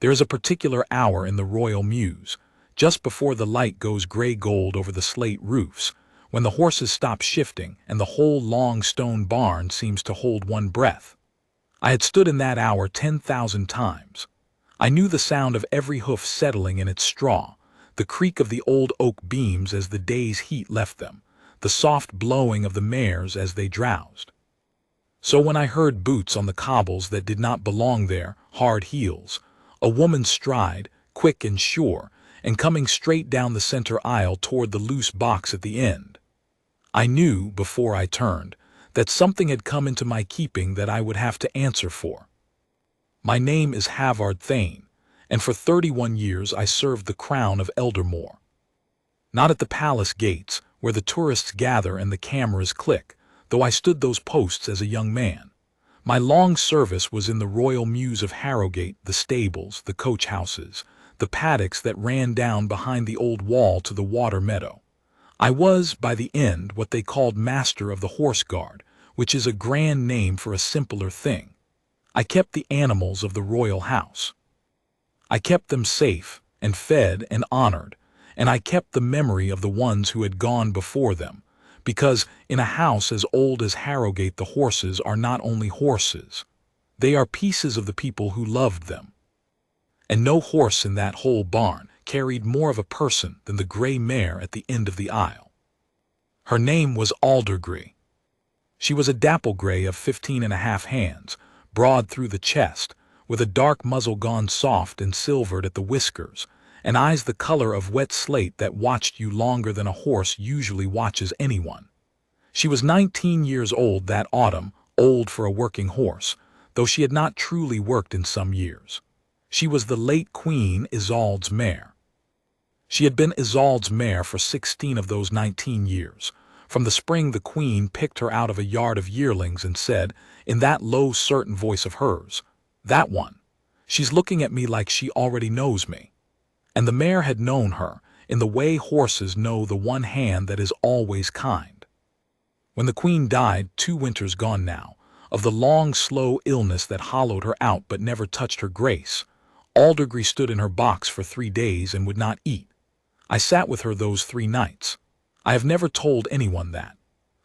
There is a particular hour in the royal mews, just before the light goes gray-gold over the slate roofs, when the horses stop shifting and the whole long stone barn seems to hold one breath. I had stood in that hour 10,000 times. I knew the sound of every hoof settling in its straw, the creak of the old oak beams as the day's heat left them, the soft blowing of the mares as they drowsed. So when I heard boots on the cobbles that did not belong there, hard heels, a woman's stride, quick and sure, and coming straight down the center aisle toward the loose box at the end, I knew, before I turned, that something had come into my keeping that I would have to answer for. My name is Halvard Thane, and for 31 years I served the crown of Eldermore. Not at the palace gates, where the tourists gather and the cameras click, though I stood those posts as a young man. My long service was in the Royal Mews of Harrowgate, the stables, the coach houses, the paddocks that ran down behind the old wall to the water meadow. I was, by the end, what they called Master of the Horse Guard, which is a grand name for a simpler thing. I kept the animals of the royal house. I kept them safe and fed and honored, and I kept the memory of the ones who had gone before them, because in a house as old as Harrowgate the horses are not only horses, they are pieces of the people who loved them. And no horse in that whole barn carried more of a person than the gray mare at the end of the aisle. Her name was Aldergrey. She was a dapple gray of 15½ hands, broad through the chest, with a dark muzzle gone soft and silvered at the whiskers, and eyes the color of wet slate that watched you longer than a horse usually watches anyone. She was 19 years old that autumn, old for a working horse, though she had not truly worked in some years. She was the late Queen Isolde's mare. She had been Isolde's mare for 16 of those 19 years. From the spring the Queen picked her out of a yard of yearlings and said, in that low certain voice of hers, "That one. She's looking at me like she already knows me." And the mare had known her, in the way horses know the one hand that is always kind. When the Queen died, 2 winters gone now, of the long, slow illness that hollowed her out but never touched her grace, Aldergrey stood in her box for 3 days and would not eat. I sat with her those 3 nights. I have never told anyone that.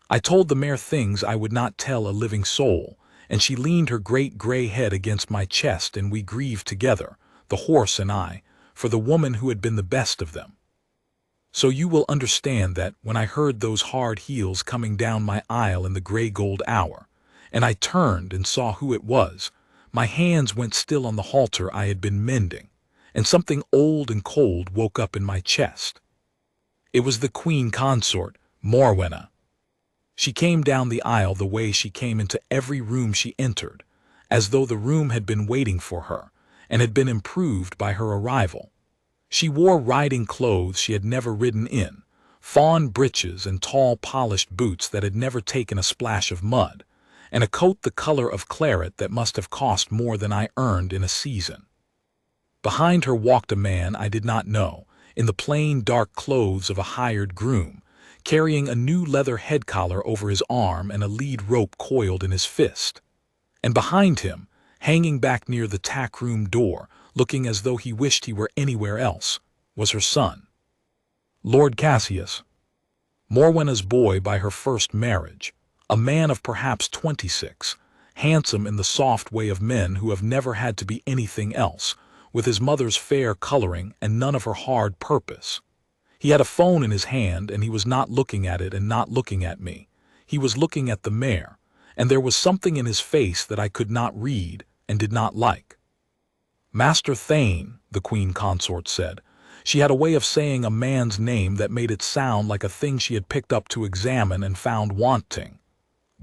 I told the mare things I would not tell a living soul, and she leaned her great gray head against my chest and we grieved together, the horse and I, for the woman who had been the best of them. So you will understand that when I heard those hard heels coming down my aisle in the gray-gold hour, and I turned and saw who it was, my hands went still on the halter I had been mending, and something old and cold woke up in my chest. It was the Queen Consort, Morwenna. She came down the aisle the way she came into every room she entered, as though the room had been waiting for her, and had been improved by her arrival. She wore riding clothes she had never ridden in, fawn breeches and tall polished boots that had never taken a splash of mud, and a coat the color of claret that must have cost more than I earned in a season. Behind her walked a man I did not know, in the plain dark clothes of a hired groom, carrying a new leather head collar over his arm and a lead rope coiled in his fist. And behind him, hanging back near the tack-room door, looking as though he wished he were anywhere else, was her son, Lord Cassius, Morwenna's boy by her first marriage, a man of perhaps 26, handsome in the soft way of men who have never had to be anything else, with his mother's fair coloring and none of her hard purpose. He had a phone in his hand, and he was not looking at it and not looking at me. He was looking at the mare, and there was something in his face that I could not read and did not like. "Master Thane," the Queen Consort said. She had a way of saying a man's name that made it sound like a thing she had picked up to examine and found wanting.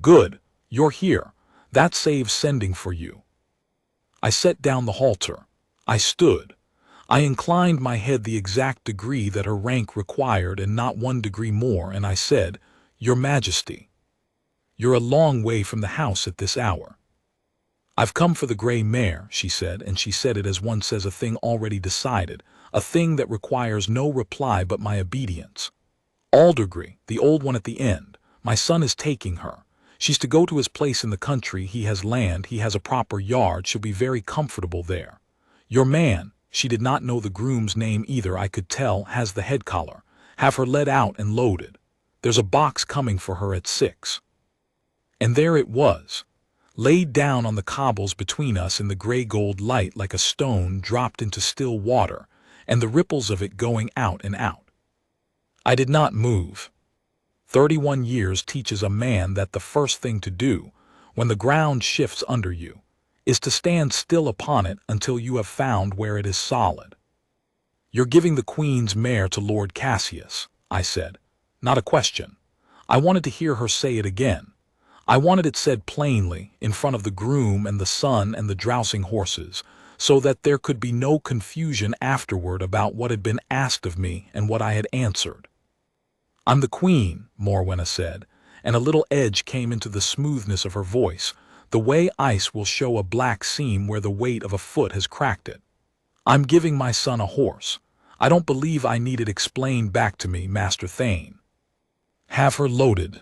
"Good, you're here. That saves sending for you." I set down the halter. I stood. I inclined my head the exact degree that her rank required and not 1 degree more, and I said, "Your Majesty, you're a long way from the house at this hour." "I've come for the gray mare," she said, and she said it as one says a thing already decided, a thing that requires no reply but my obedience. "Aldergrey, the old one at the end, my son is taking her. She's to go to his place in the country. He has land, he has a proper yard, she'll be very comfortable there. Your man, she did not know the groom's name either, I could tell, has the head collar. Have her led out and loaded. There's a box coming for her at 6. And there it was, laid down on the cobbles between us in the gray-gold light like a stone dropped into still water, and the ripples of it going out and out. I did not move. 31 years teaches a man that the first thing to do, when the ground shifts under you, is to stand still upon it until you have found where it is solid. You're giving the Queen's mare to Lord Cassius, I said. Not a question. I wanted to hear her say it again. I wanted it said plainly, in front of the groom and the son and the drowsing horses, so that there could be no confusion afterward about what had been asked of me and what I had answered. I'm the Queen, Morwenna said, and a little edge came into the smoothness of her voice, the way ice will show a black seam where the weight of a foot has cracked it. I'm giving my son a horse. I don't believe I need it explained back to me, Master Thane. Have her loaded.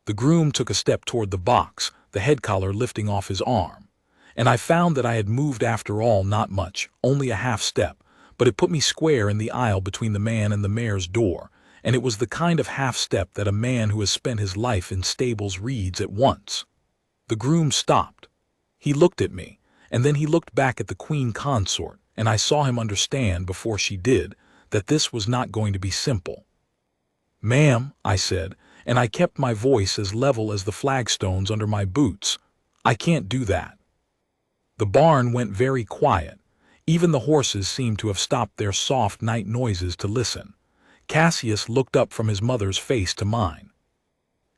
The groom took a step toward the box, the head collar lifting off his arm, and I found that I had moved after all not much, only a half step, but it put me square in the aisle between the man and the mare's door, and it was the kind of half step that a man who has spent his life in stables reads at once. The groom stopped. He looked at me, and then he looked back at the Queen Consort, and I saw him understand before she did that this was not going to be simple. Ma'am, I said, and I kept my voice as level as the flagstones under my boots. I can't do that. The barn went very quiet. Even the horses seemed to have stopped their soft night noises to listen. Cassius looked up from his mother's face to mine.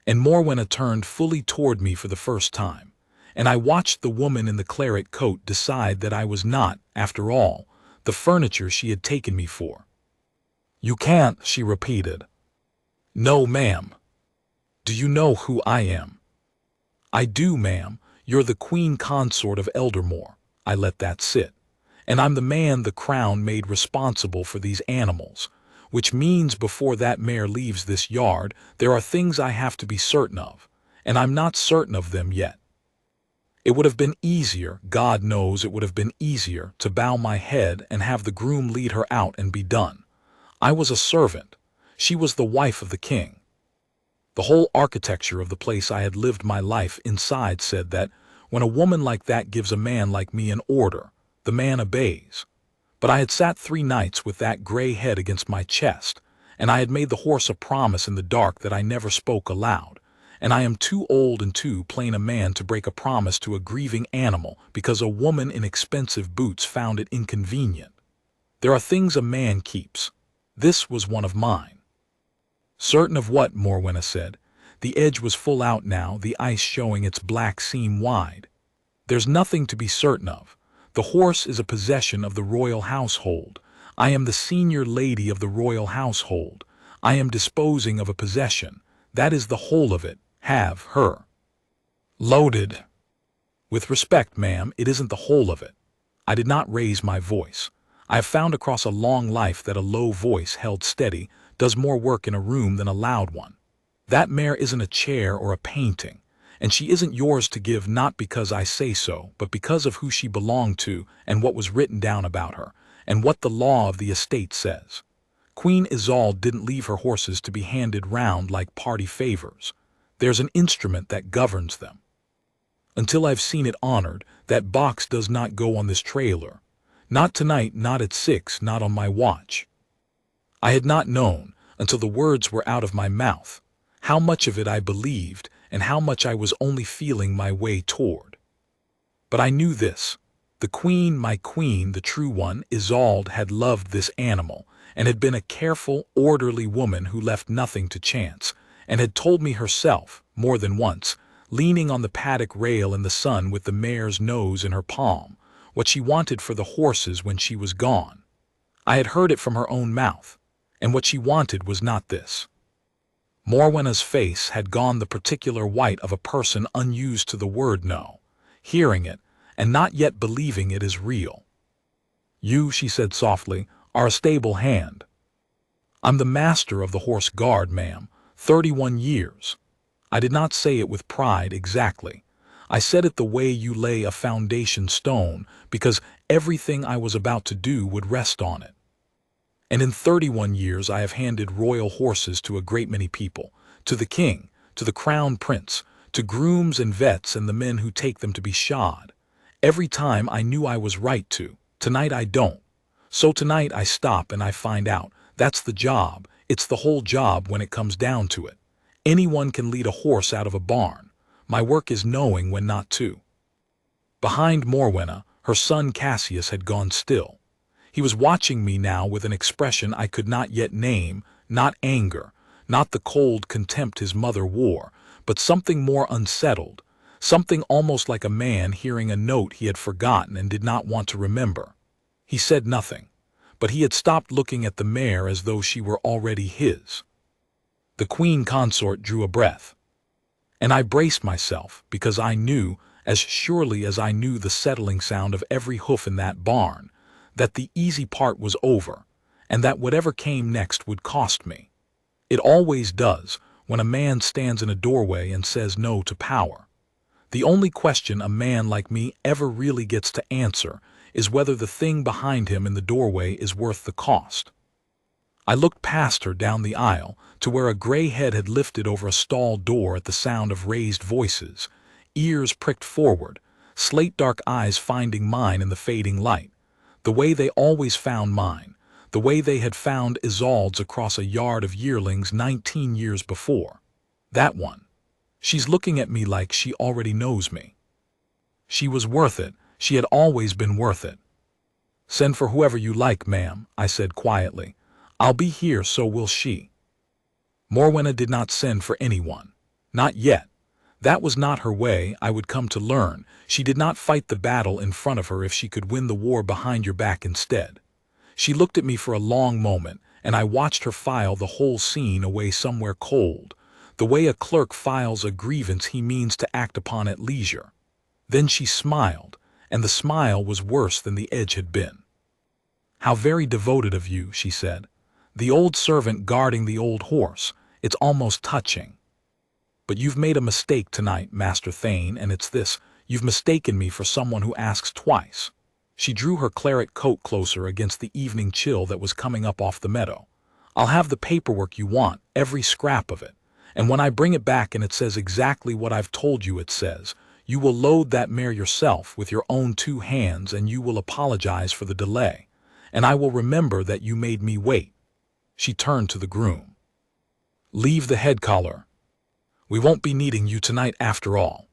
And Morwenna turned fully toward me for the first time, and I watched the woman in the claret coat decide that I was not, after all, the furniture she had taken me for. You can't, she repeated. No, ma'am. Do you know who I am? I do, ma'am. You're the Queen Consort of Eldermore. I let that sit. And I'm the man the crown made responsible for these animals, which means before that mare leaves this yard, there are things I have to be certain of, and I'm not certain of them yet. It would have been easier, God knows it would have been easier, to bow my head and have the groom lead her out and be done. I was a servant. She was the wife of the king. The whole architecture of the place I had lived my life inside said that when a woman like that gives a man like me an order, the man obeys. But I had sat 3 nights with that gray head against my chest, and I had made the horse a promise in the dark that I never spoke aloud, and I am too old and too plain a man to break a promise to a grieving animal because a woman in expensive boots found it inconvenient. There are things a man keeps. This was one of mine. Certain of what? Morwenna said. The edge was full out now, the ice showing its black seam wide. There's nothing to be certain of. The horse is a possession of the royal household. I am the senior lady of the royal household. I am disposing of a possession. That is the whole of it. Have her loaded. With respect, ma'am, it isn't the whole of it. I did not raise my voice. I have found across a long life that a low voice held steady does more work in a room than a loud one. That mare isn't a chair or a painting, and she isn't yours to give not because I say so, but because of who she belonged to and what was written down about her, and what the law of the estate says. Queen Isolde didn't leave her horses to be handed round like party favors. There's an instrument that governs them. Until I've seen it honored, that box does not go on this trailer. Not tonight, not at 6, not on my watch. I had not known, until the words were out of my mouth, how much of it I believed and how much I was only feeling my way toward. But I knew this. The queen, my queen, the true one, Isolde, had loved this animal, and had been a careful, orderly woman who left nothing to chance, and had told me herself, more than once, leaning on the paddock rail in the sun with the mare's nose in her palm, what she wanted for the horses when she was gone. I had heard it from her own mouth, and what she wanted was not this. Morwenna's face had gone the particular white of a person unused to the word no, hearing it, and not yet believing it is real. You, she said softly, are a stable hand. I'm the master of the Horse Guard, ma'am, 31 years. I did not say it with pride exactly. I said it the way you lay a foundation stone, because everything I was about to do would rest on it. And in 31 years I have handed royal horses to a great many people, to the king, to the crown prince, to grooms and vets and the men who take them to be shod. Every time I knew I was right to. Tonight I don't. So tonight I stop and I find out. That's the job. It's the whole job when it comes down to it. Anyone can lead a horse out of a barn. My work is knowing when not to. Behind Morwenna, her son Cassius had gone still. He was watching me now with an expression I could not yet name, not anger, not the cold contempt his mother wore, but something more unsettled, something almost like a man hearing a note he had forgotten and did not want to remember. He said nothing, but he had stopped looking at the mare as though she were already his. The Queen Consort drew a breath, and I braced myself because I knew, as surely as I knew the settling sound of every hoof in that barn, that the easy part was over, and that whatever came next would cost me. It always does when a man stands in a doorway and says no to power. The only question a man like me ever really gets to answer is whether the thing behind him in the doorway is worth the cost. I looked past her down the aisle to where a gray head had lifted over a stall door at the sound of raised voices, ears pricked forward, slate-dark eyes finding mine in the fading light, the way they always found mine, the way they had found Isolde's across a yard of yearlings 19 years before. That one. She's looking at me like she already knows me. She was worth it. She had always been worth it. "Send for whoever you like, ma'am," I said quietly. "I'll be here, so will she." Morwenna did not send for anyone. Not yet. That was not her way, I would come to learn. She did not fight the battle in front of her if she could win the war behind your back instead. She looked at me for a long moment, and I watched her file the whole scene away somewhere cold, the way a clerk files a grievance he means to act upon at leisure. Then she smiled, and the smile was worse than the edge had been. "How very devoted of you," she said. "The old servant guarding the old horse. It's almost touching. But you've made a mistake tonight, Master Thane, and it's this: you've mistaken me for someone who asks twice." She drew her claret coat closer against the evening chill that was coming up off the meadow. "I'll have the paperwork you want, every scrap of it. And when I bring it back and it says exactly what I've told you it says, you will load that mare yourself with your own 2 hands, and you will apologize for the delay. And I will remember that you made me wait." She turned to the groom. "Leave the head collar. We won't be needing you tonight after all."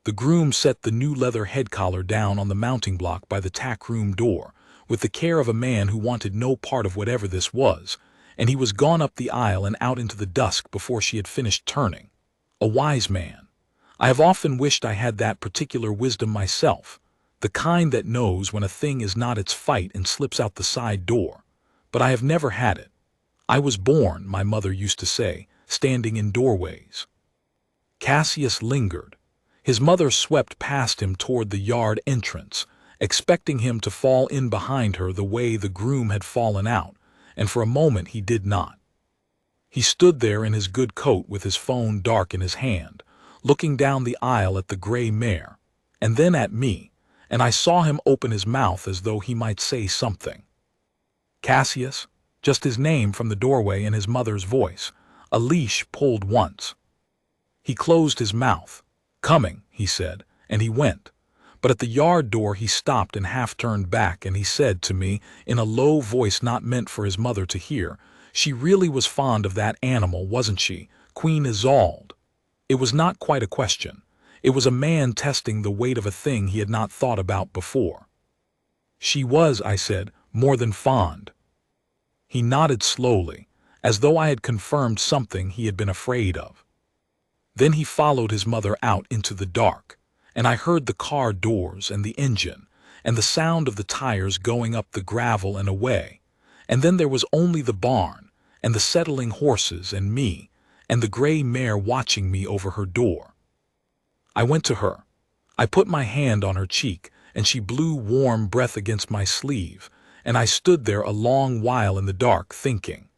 The groom set the new leather head collar down on the mounting block by the tack room door, with the care of a man who wanted no part of whatever this was, and he was gone up the aisle and out into the dusk before she had finished turning. A wise man. I have often wished I had that particular wisdom myself, the kind that knows when a thing is not its fight and slips out the side door, but I have never had it. I was born, my mother used to say, standing in doorways. Cassius lingered. His mother swept past him toward the yard entrance, expecting him to fall in behind her the way the groom had fallen out, and for a moment he did not. He stood there in his good coat with his phone dark in his hand, looking down the aisle at the gray mare, and then at me, and I saw him open his mouth as though he might say something. Cassius, just his name from the doorway in his mother's voice, a leash pulled once. He closed his mouth. "Coming," he said, and he went. But at the yard door he stopped and half turned back, and he said to me, in a low voice not meant for his mother to hear, "She really was fond of that animal, wasn't she, Queen Isolde?" It was not quite a question. It was a man testing the weight of a thing he had not thought about before. "She was," I said, "more than fond." He nodded slowly, as though I had confirmed something he had been afraid of. Then he followed his mother out into the dark, and I heard the car doors and the engine, and the sound of the tires going up the gravel and away, and then there was only the barn, and the settling horses and me, and the gray mare watching me over her door. I went to her. I put my hand on her cheek, and she blew warm breath against my sleeve, and I stood there a long while in the dark thinking.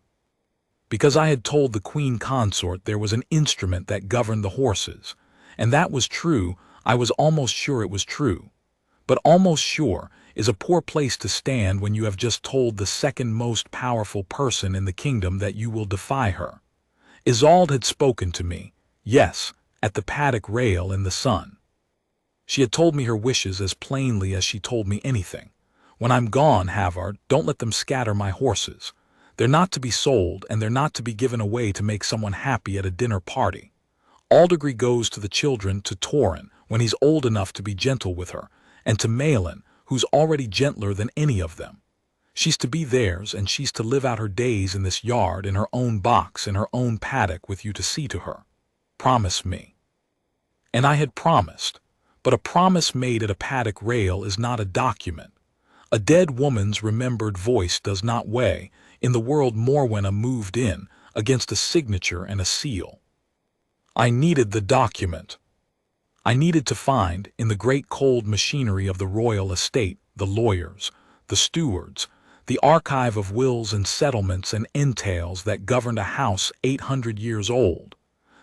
Because I had told the Queen Consort there was an instrument that governed the horses, and that was true. I was almost sure it was true. But almost sure, is a poor place to stand when you have just told the second most powerful person in the kingdom that you will defy her. Isolde had spoken to me, yes, at the paddock rail in the sun. She had told me her wishes as plainly as she told me anything. When I'm gone, Havard, don't let them scatter my horses. They're not to be sold, and they're not to be given away to make someone happy at a dinner party. Aldergrey goes to the children to Torrin when he's old enough to be gentle with her, and to Malin, who's already gentler than any of them. She's to be theirs, and she's to live out her days in this yard in her own box in her own paddock with you to see to her. Promise me. And I had promised, but a promise made at a paddock rail is not a document. A dead woman's remembered voice does not weigh, in the world Morwenna moved in, against a signature and a seal. I needed the document. I needed to find, in the great cold machinery of the royal estate, the lawyers, the stewards, the archive of wills and settlements and entails that governed a house 800 years old,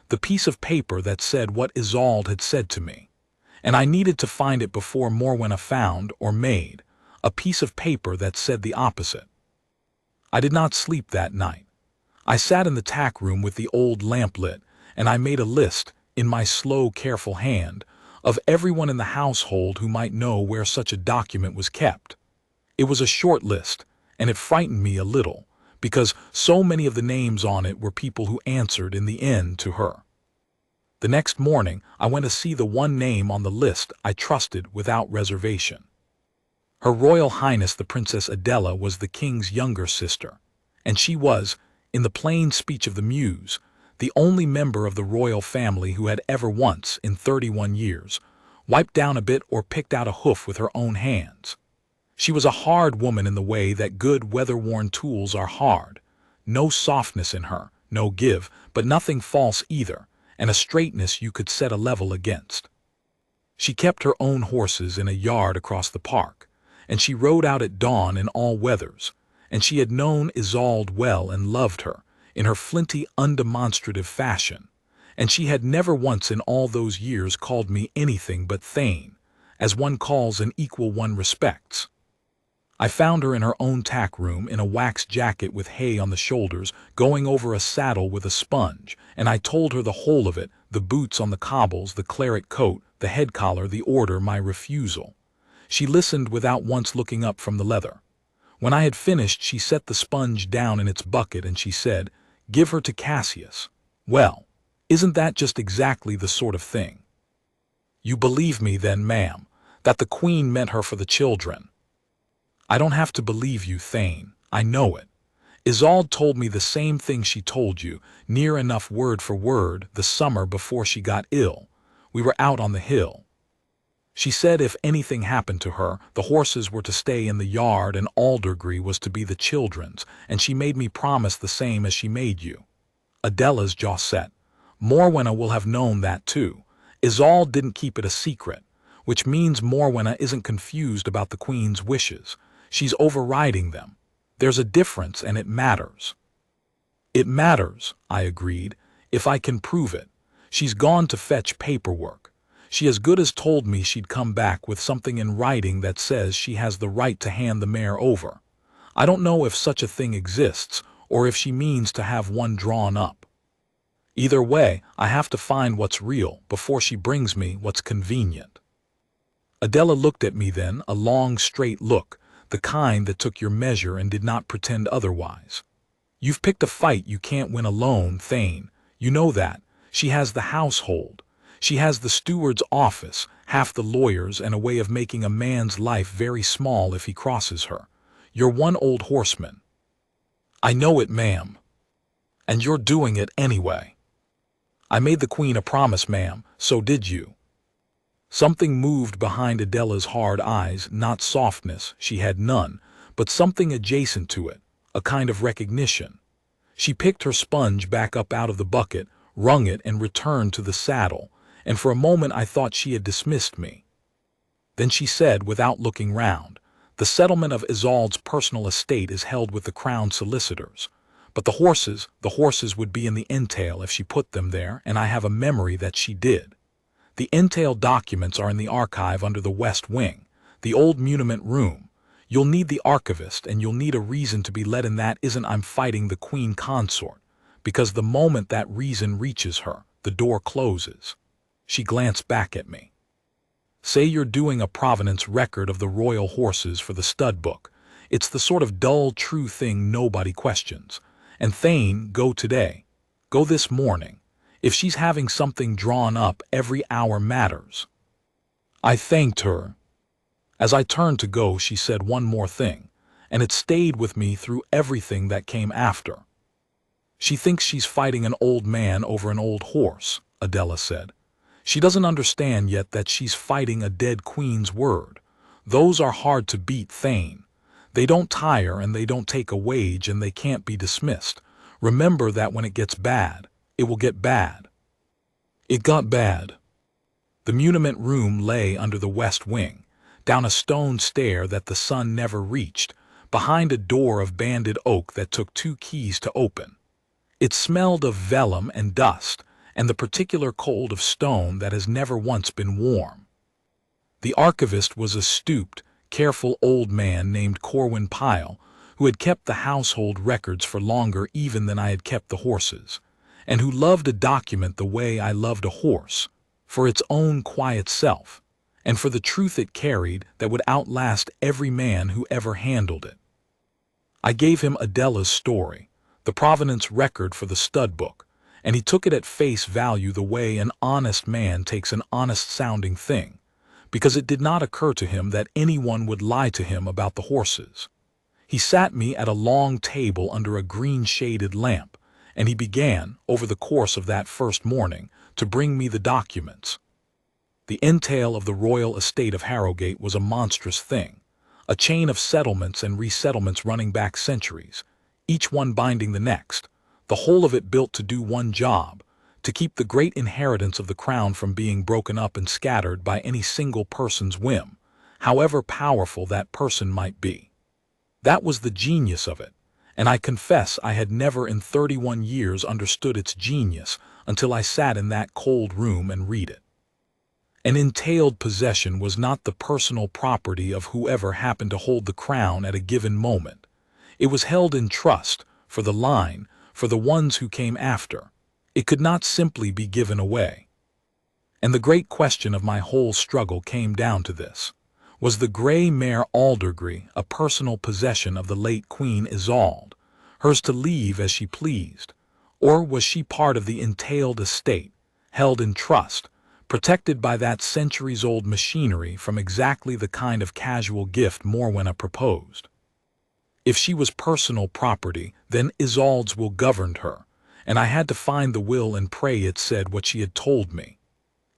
the piece of paper that said what Isolde had said to me. And I needed to find it before Morwenna found, or made, a piece of paper that said the opposite. I did not sleep that night. I sat in the tack room with the old lamp lit, and I made a list, in my slow, careful hand, of everyone in the household who might know where such a document was kept. It was a short list, and it frightened me a little, because so many of the names on it were people who answered in the end to her. The next morning, I went to see the one name on the list I trusted without reservation. Her Royal Highness the Princess Adela was the king's younger sister, and she was, in the plain speech of the Muse, the only member of the royal family who had ever once, in 31 years, wiped down a bit or picked out a hoof with her own hands. She was a hard woman in the way that good weather-worn tools are hard, no softness in her, no give, but nothing false either, and a straightness you could set a level against. She kept her own horses in a yard across the park, and she rode out at dawn in all weathers, and she had known Isolde well and loved her, in her flinty, undemonstrative fashion, and she had never once in all those years called me anything but Thane, as one calls an equal one respects. I found her in her own tack room in a wax jacket with hay on the shoulders, going over a saddle with a sponge, and I told her the whole of it, the boots on the cobbles, the claret coat, the head collar, the order, my refusal. She listened without once looking up from the leather. When I had finished, she set the sponge down in its bucket, and she said, "Give her to Cassius." Well, isn't that just exactly the sort of thing? You believe me then, ma'am, that the Queen meant her for the children? I don't have to believe you, Thane. I know it. Isolde told me the same thing she told you, near enough word for word, the summer before she got ill. We were out on the hill. She said if anything happened to her, the horses were to stay in the yard and Aldergrey was to be the children's, and she made me promise the same as she made you. Adela's jaw set. Morwenna will have known that too. Isolde didn't keep it a secret, which means Morwenna isn't confused about the Queen's wishes. She's overriding them. There's a difference, and it matters. It matters, I agreed, if I can prove it. She's gone to fetch paperwork. She as good as told me she'd come back with something in writing that says she has the right to hand the mare over. I don't know if such a thing exists, or if she means to have one drawn up. Either way, I have to find what's real before she brings me what's convenient. Adela looked at me then, a long, straight look, the kind that took your measure and did not pretend otherwise. You've picked a fight you can't win alone, Thane. You know that. She has the household. She has the steward's office, half the lawyers, and a way of making a man's life very small if he crosses her. You're one old horseman. I know it, ma'am. And you're doing it anyway. I made the Queen a promise, ma'am, so did you. Something moved behind Adela's hard eyes, not softness, she had none, but something adjacent to it, a kind of recognition. She picked her sponge back up out of the bucket, wrung it, and returned to the saddle, and for a moment I thought she had dismissed me. Then she said, without looking round, "The settlement of Isolde's personal estate is held with the Crown solicitors, but the horses would be in the entail if she put them there, and I have a memory that she did. The entail documents are in the archive under the west wing. The old muniment room. You'll need the archivist, and you'll need a reason to be let in. That isn't I'm fighting the Queen Consort, because the moment that reason reaches her, the door closes. She glanced back at me. Say you're doing a provenance record of the royal horses for the stud book. It's the sort of dull, true thing nobody questions. And Thane, go today. Go this morning. If she's having something drawn up, every hour matters. I thanked her. As I turned to go, she said one more thing, and it stayed with me through everything that came after. She thinks she's fighting an old man over an old horse, Adela said. She doesn't understand yet that she's fighting a dead queen's word. Those are hard to beat, Thane. They don't tire, and they don't take a wage, and they can't be dismissed. Remember that when it gets bad, it will get bad. It got bad. The muniment room lay under the west wing, down a stone stair that the sun never reached, behind a door of banded oak that took 2 keys to open. It smelled of vellum and dust, and the particular cold of stone that has never once been warm. The archivist was a stooped, careful old man named Corwin Pyle, who had kept the household records for longer even than I had kept the horses, and who loved a document the way I loved a horse, for its own quiet self, and for the truth it carried that would outlast every man who ever handled it. I gave him Adela's story, the provenance record for the stud book, and he took it at face value the way an honest man takes an honest-sounding thing, because it did not occur to him that anyone would lie to him about the horses. He sat me at a long table under a green-shaded lamp, and he began, over the course of that first morning, to bring me the documents. The entail of the royal estate of Harrowgate was a monstrous thing, a chain of settlements and resettlements running back centuries, each one binding the next, the whole of it built to do one job, to keep the great inheritance of the crown from being broken up and scattered by any single person's whim, however powerful that person might be. That was the genius of it, and I confess I had never in 31 years understood its genius until I sat in that cold room and read it. An entailed possession was not the personal property of whoever happened to hold the crown at a given moment. It was held in trust, for the line, for the ones who came after. It could not simply be given away. And the great question of my whole struggle came down to this. Was the grey mare Aldergrey a personal possession of the late Queen Isolde, hers to leave as she pleased, or was she part of the entailed estate, held in trust, protected by that centuries-old machinery from exactly the kind of casual gift Morwenna proposed? If she was personal property, then Isolde's will governed her, and I had to find the will and pray it said what she had told me.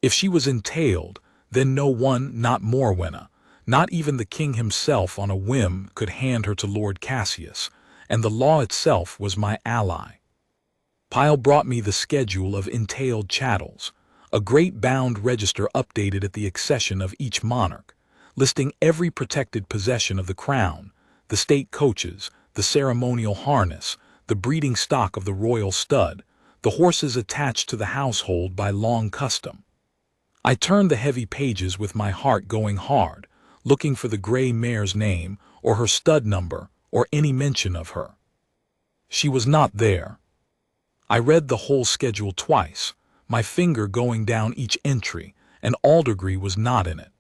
If she was entailed, then no one, not Morwenna, not even the king himself on a whim, could hand her to Lord Cassius, and the law itself was my ally. Pyle brought me the schedule of entailed chattels, a great bound register updated at the accession of each monarch, listing every protected possession of the crown, the state coaches, the ceremonial harness, the breeding stock of the royal stud, the horses attached to the household by long custom. I turned the heavy pages with my heart going hard, looking for the grey mare's name, or her stud number, or any mention of her. She was not there. I read the whole schedule twice, my finger going down each entry, and Aldergrey was not in it.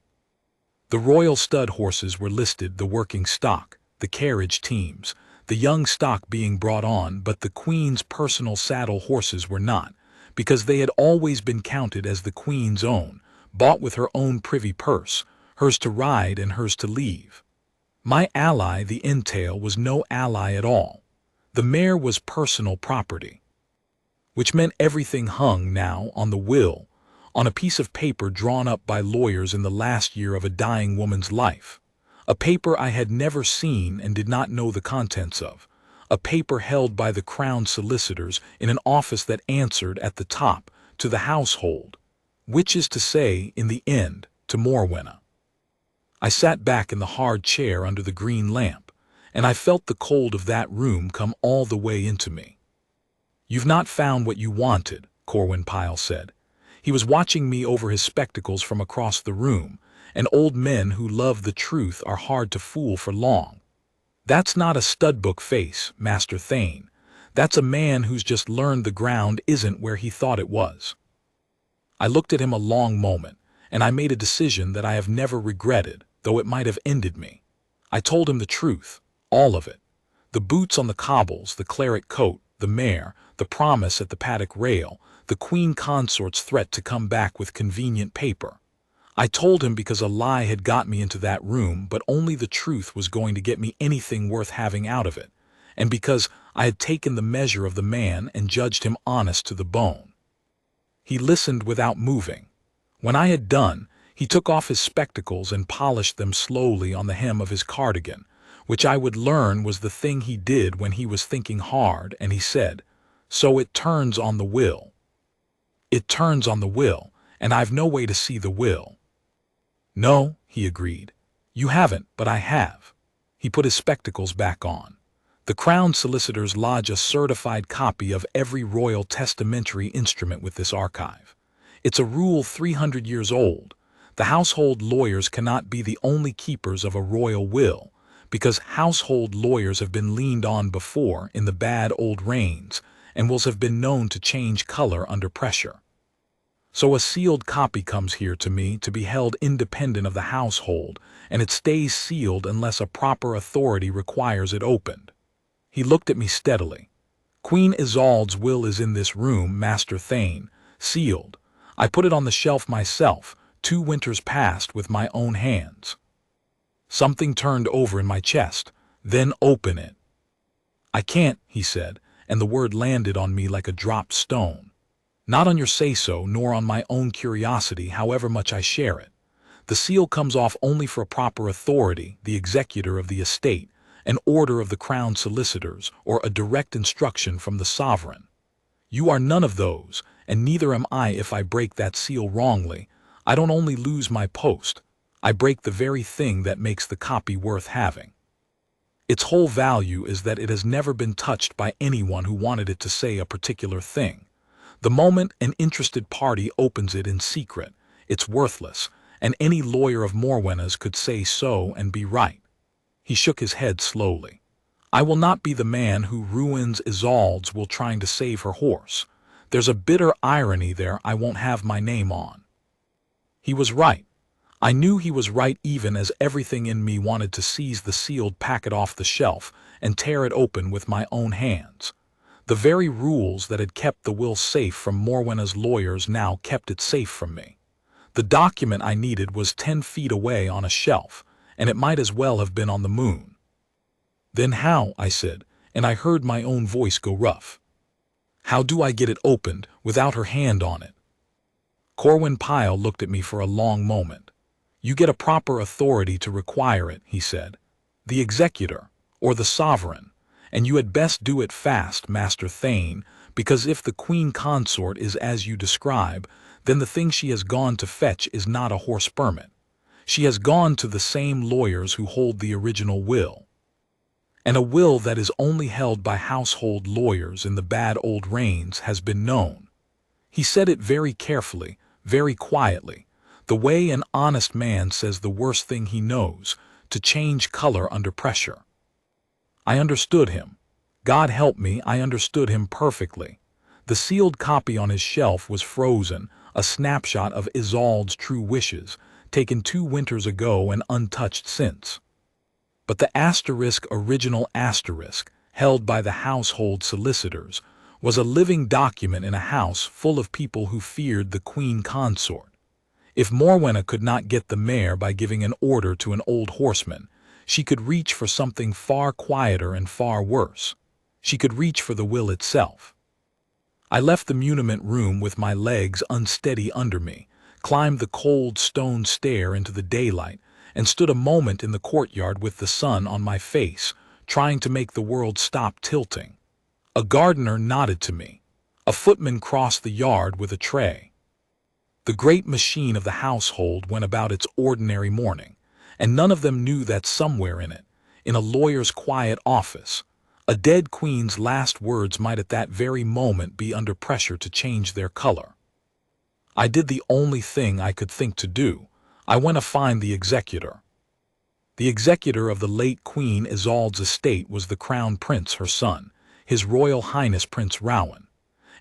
The royal stud horses were listed, the working stock, the carriage teams, the young stock being brought on, but the Queen's personal saddle horses were not, because they had always been counted as the Queen's own, bought with her own privy purse, hers to ride and hers to leave. My ally, the entail, was no ally at all. The mare was personal property, which meant everything hung now on the will, on a piece of paper drawn up by lawyers in the last year of a dying woman's life, a paper I had never seen and did not know the contents of, a paper held by the crown solicitors in an office that answered at the top to the household, which is to say, in the end, to Morwenna. I sat back in the hard chair under the green lamp, and I felt the cold of that room come all the way into me. "You've not found what you wanted," Corwin Pyle said. He was watching me over his spectacles from across the room, and old men who love the truth are hard to fool for long. That's not a studbook face, Master Thane. That's a man who's just learned the ground isn't where he thought it was. I looked at him a long moment, and I made a decision that I have never regretted, though it might have ended me. I told him the truth, all of it. The boots on the cobbles, the claret coat, the mare, the promise at the paddock rail, the Queen Consort's threat to come back with convenient paper. I told him because a lie had got me into that room, but only the truth was going to get me anything worth having out of it, and because I had taken the measure of the man and judged him honest to the bone. He listened without moving. When I had done, he took off his spectacles and polished them slowly on the hem of his cardigan, which I would learn was the thing he did when he was thinking hard, and he said, "So it turns on the will." "It turns on the will, and I've no way to see the will." "No," he agreed. "You haven't, but I have." He put his spectacles back on. "The Crown solicitors lodge a certified copy of every royal testamentary instrument with this archive. It's a rule 300 years old. The household lawyers cannot be the only keepers of a royal will, because household lawyers have been leaned on before in the bad old reigns, and wills have been known to change color under pressure. So a sealed copy comes here to me to be held independent of the household, and it stays sealed unless a proper authority requires it opened." He looked at me steadily. "Queen Isolde's will is in this room, Master Thane, sealed. I put it on the shelf myself, 2 winters past, with my own hands." Something turned over in my chest. "Then open it." "I can't," he said, and the word landed on me like a dropped stone. "Not on your say-so, nor on my own curiosity, however much I share it. The seal comes off only for a proper authority, the executor of the estate, an order of the Crown solicitors, or a direct instruction from the sovereign. You are none of those, and neither am I. If I break that seal wrongly, I don't only lose my post, I break the very thing that makes the copy worth having. Its whole value is that it has never been touched by anyone who wanted it to say a particular thing. The moment an interested party opens it in secret, it's worthless, and any lawyer of Morwenna's could say so and be right." He shook his head slowly. "I will not be the man who ruins Isolde's will trying to save her horse. There's a bitter irony there I won't have my name on." He was right. I knew he was right, even as everything in me wanted to seize the sealed packet off the shelf and tear it open with my own hands. The very rules that had kept the will safe from Morwenna's lawyers now kept it safe from me. The document I needed was 10 feet away on a shelf, and it might as well have been on the moon. "Then how?" I said, and I heard my own voice go rough. "How do I get it opened without her hand on it?" Corwin Pyle looked at me for a long moment. "You get a proper authority to require it," he said. "The executor, or the sovereign, and you had best do it fast, Master Thane, because if the Queen Consort is as you describe, then the thing she has gone to fetch is not a horse permit. She has gone to the same lawyers who hold the original will. And a will that is only held by household lawyers in the bad old reigns has been known." He said it very carefully, very quietly, the way an honest man says the worst thing he knows, to change color under pressure. I understood him. God help me, I understood him perfectly. The sealed copy on his shelf was frozen, a snapshot of Isolde's true wishes, taken 2 winters ago and untouched since. But the original asterisk, held by the household solicitors, was a living document in a house full of people who feared the Queen Consort. If Morwenna could not get the mare by giving an order to an old horseman, she could reach for something far quieter and far worse. She could reach for the will itself. I left the muniment room with my legs unsteady under me, climbed the cold stone stair into the daylight, and stood a moment in the courtyard with the sun on my face, trying to make the world stop tilting. A gardener nodded to me. A footman crossed the yard with a tray. The great machine of the household went about its ordinary morning, and none of them knew that somewhere in it, in a lawyer's quiet office, a dead queen's last words might at that very moment be under pressure to change their color. I did the only thing I could think to do. I went to find the executor. The executor of the late Queen Isolde's estate was the Crown Prince, her son, His Royal Highness Prince Rowan.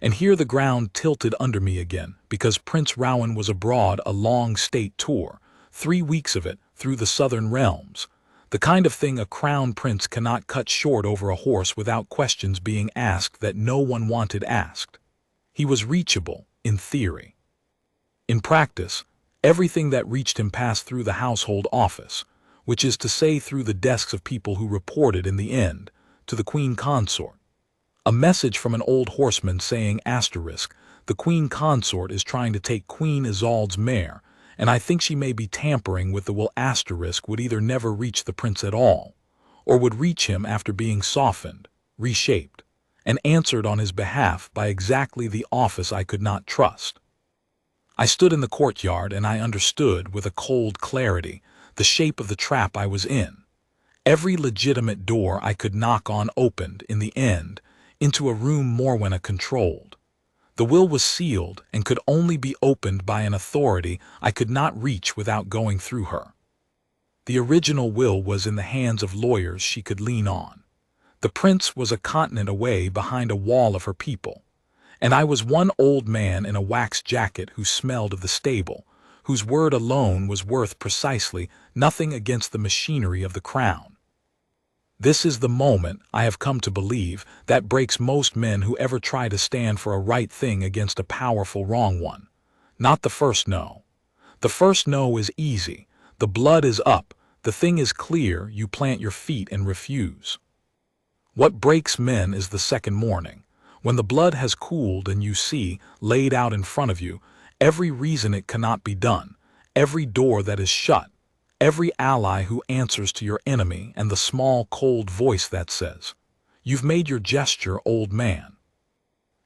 And here the ground tilted under me again, because Prince Rowan was abroad a long state tour, 3 weeks of it, through the southern realms. The kind of thing a crown prince cannot cut short over a horse without questions being asked that no one wanted asked. He was reachable, in theory. In practice, everything that reached him passed through the household office, which is to say through the desks of people who reported in the end to the Queen Consort. A message from an old horseman saying, the Queen Consort is trying to take Queen Isolde's mare, and I think she may be tampering with the will would either never reach the prince at all, or would reach him after being softened, reshaped, and answered on his behalf by exactly the office I could not trust. I stood in the courtyard and I understood, with a cold clarity, the shape of the trap I was in. Every legitimate door I could knock on opened, in the end, into a room Morwenna controlled. The will was sealed and could only be opened by an authority I could not reach without going through her. The original will was in the hands of lawyers she could lean on. The prince was a continent away behind a wall of her people, and I was one old man in a wax jacket who smelled of the stable, whose word alone was worth precisely nothing against the machinery of the crown. This is the moment, I have come to believe, that breaks most men who ever try to stand for a right thing against a powerful wrong one. Not the first no. The first no is easy. The blood is up. The thing is clear. You plant your feet and refuse. What breaks men is the second morning, when the blood has cooled and you see, laid out in front of you, every reason it cannot be done, every door that is shut, every ally who answers to your enemy, and the small, cold voice that says, "You've made your gesture, old man."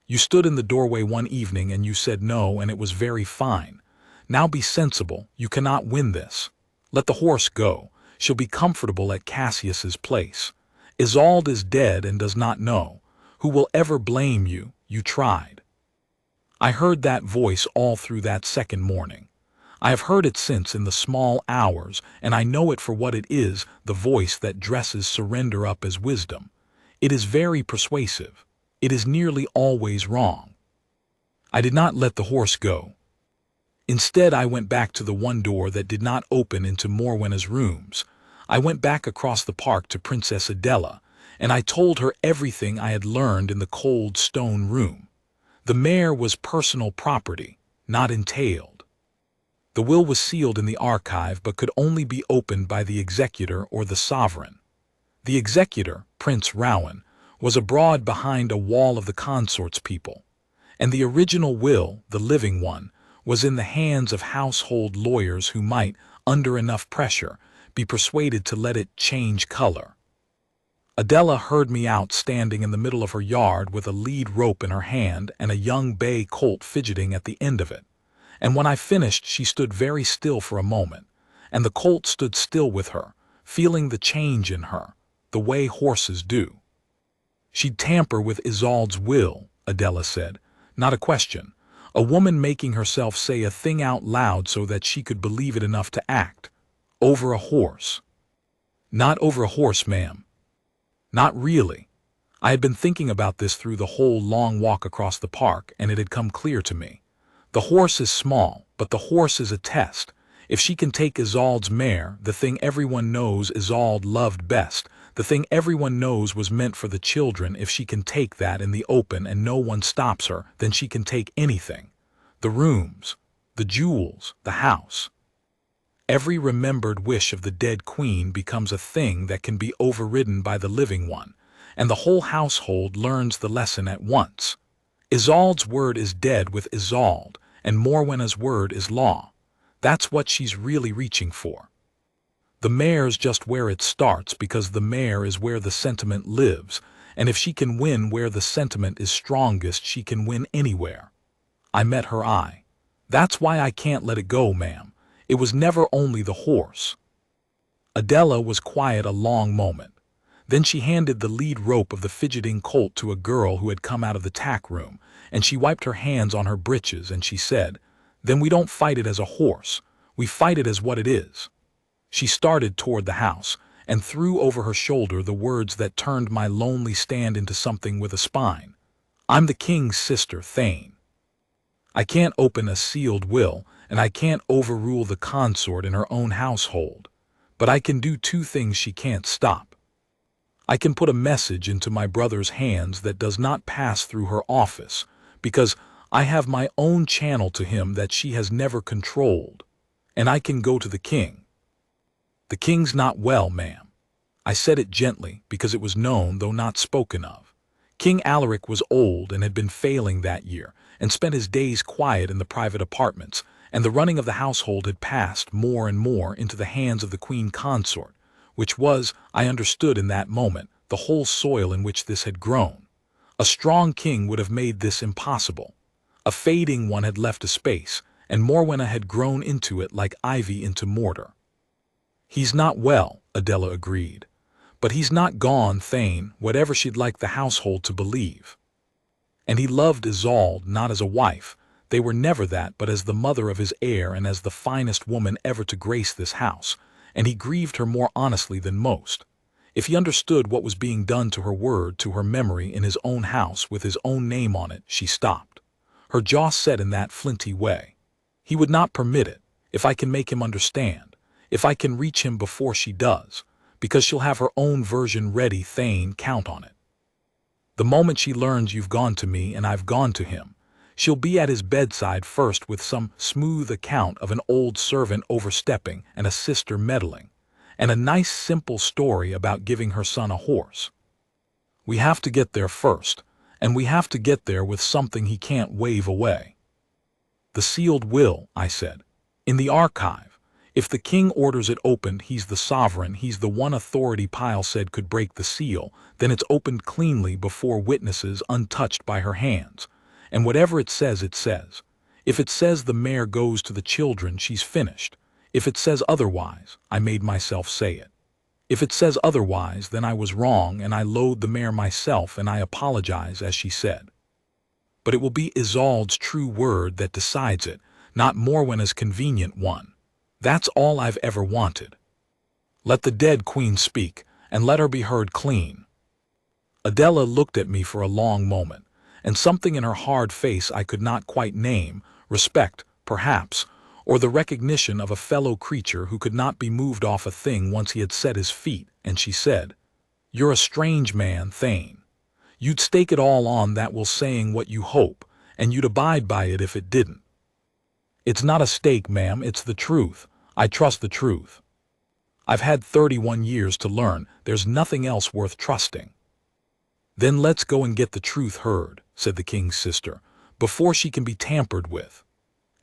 You stood in the doorway one evening and you said no, and it was very fine. Now be sensible, you cannot win this. Let the horse go. She'll be comfortable at Cassius's place. Isolde is dead and does not know. Who will ever blame you? You tried. I heard that voice all through that second morning. I have heard it since in the small hours, and I know it for what it is, the voice that dresses surrender up as wisdom. It is very persuasive. It is nearly always wrong. I did not let the horse go. Instead, I went back to the one door that did not open into Morwenna's rooms. I went back across the park to Princess Adela, and I told her everything I had learned in the cold stone room. The mare was personal property, not entailed. The will was sealed in the archive but could only be opened by the executor or the sovereign. The executor, Prince Rowan, was abroad behind a wall of the consort's people, and the original will, the living one, was in the hands of household lawyers who might, under enough pressure, be persuaded to let it change color. Adela heard me out standing in the middle of her yard with a lead rope in her hand and a young bay colt fidgeting at the end of it. And when I finished, she stood very still for a moment, and the colt stood still with her, feeling the change in her, the way horses do. She'd tamper with Isolde's will, Adela said. Not a question. A woman making herself say a thing out loud so that she could believe it enough to act. Over a horse. Not over a horse, ma'am. Not really. I had been thinking about this through the whole long walk across the park, and it had come clear to me. The horse is small, but the horse is a test. If she can take Isolde's mare, the thing everyone knows Isolde loved best, the thing everyone knows was meant for the children, if she can take that in the open and no one stops her, then she can take anything. The rooms, the jewels, the house. Every remembered wish of the dead queen becomes a thing that can be overridden by the living one, and the whole household learns the lesson at once. Isolde's word is dead with Isolde, and Morwenna's word is law. That's what she's really reaching for. The mare's just where it starts, because the mare is where the sentiment lives, and if she can win where the sentiment is strongest, she can win anywhere. I met her eye. That's why I can't let it go, ma'am. It was never only the horse. Adela was quiet a long moment. Then she handed the lead rope of the fidgeting colt to a girl who had come out of the tack room, and she wiped her hands on her breeches and she said, "Then we don't fight it as a horse. We fight it as what it is." She started toward the house, and threw over her shoulder the words that turned my lonely stand into something with a spine. "I'm the king's sister, Thane. I can't open a sealed will, and I can't overrule the consort in her own household. But I can do two things she can't stop. I can put a message into my brother's hands that does not pass through her office, because I have my own channel to him that she has never controlled. And I can go to the king. The king's not well, ma'am." I said it gently because it was known, though not spoken of. King Alaric was old and had been failing that year, and spent his days quiet in the private apartments, and the running of the household had passed more and more into the hands of the Queen Consort, which was, I understood in that moment, the whole soil in which this had grown. A strong king would have made this impossible. A fading one had left a space, and Morwenna had grown into it like ivy into mortar. "He's not well," Adela agreed. "But he's not gone, Thane, whatever she'd like the household to believe. And he loved Isolde not as a wife, they were never that, but as the mother of his heir and as the finest woman ever to grace this house, and he grieved her more honestly than most. If he understood what was being done to her word, to her memory in his own house with his own name on it," she stopped. Her jaw set in that flinty way. "He would not permit it, if I can make him understand, if I can reach him before she does, because she'll have her own version ready, Thane, count on it. The moment she learns you've gone to me and I've gone to him, she'll be at his bedside first with some smooth account of an old servant overstepping and a sister meddling, and a nice simple story about giving her son a horse. We have to get there first, and we have to get there with something he can't wave away." "The sealed will," I said. "In the archive. If the king orders it opened, he's the sovereign, he's the one authority Pyle said could break the seal, then it's opened cleanly before witnesses, untouched by her hands. And whatever it says, it says. If it says the mare goes to the children, she's finished. If it says otherwise, I made myself say it. If it says otherwise, then I was wrong, and I loathe the mare myself, and I apologize, as she said. But it will be Isolde's true word that decides it, not Morwenna's convenient one. That's all I've ever wanted. Let the dead queen speak, and let her be heard clean." Adela looked at me for a long moment, and something in her hard face I could not quite name, respect, perhaps, or the recognition of a fellow creature who could not be moved off a thing once he had set his feet, and she said, "You're a strange man, Thane. You'd stake it all on that will saying what you hope, and you'd abide by it if it didn't." "It's not a stake, ma'am, it's the truth. I trust the truth. I've had 31 years to learn, there's nothing else worth trusting." "Then let's go and get the truth heard," said the king's sister, "before she can be tampered with."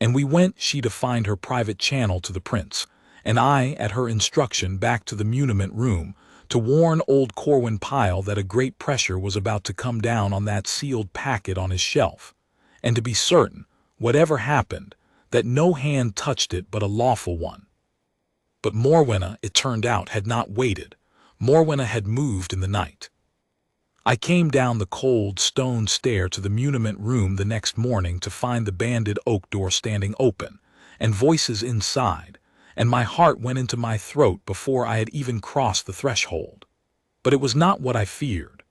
And we went, she to find her private channel to the prince, and I, at her instruction, back to the muniment room, to warn old Corwin Pyle that a great pressure was about to come down on that sealed packet on his shelf, and to be certain, whatever happened, that no hand touched it but a lawful one. But Morwenna, it turned out, had not waited. Morwenna had moved in the night. I came down the cold stone stair to the muniment room the next morning to find the banded oak door standing open, and voices inside, and my heart went into my throat before I had even crossed the threshold. But it was not what I feared.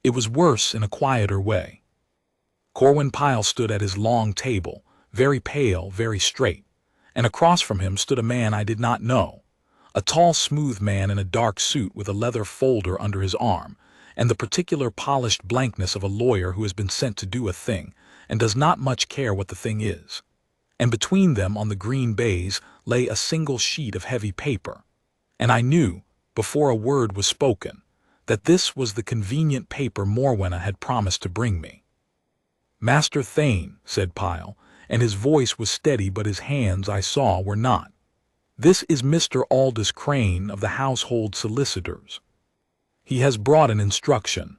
It was worse in a quieter way. Corwin Pyle stood at his long table, very pale, very straight, and across from him stood a man I did not know, a tall, smooth man in a dark suit with a leather folder under his arm, and the particular polished blankness of a lawyer who has been sent to do a thing, and does not much care what the thing is. And between them, on the green baize, lay a single sheet of heavy paper, and I knew, before a word was spoken, that this was the convenient paper Morwenna had promised to bring me. "Master Thane," said Pyle, and his voice was steady, but his hands, I saw, were not. "This is Mr. Aldous Crane of the household solicitors. He has brought an instruction."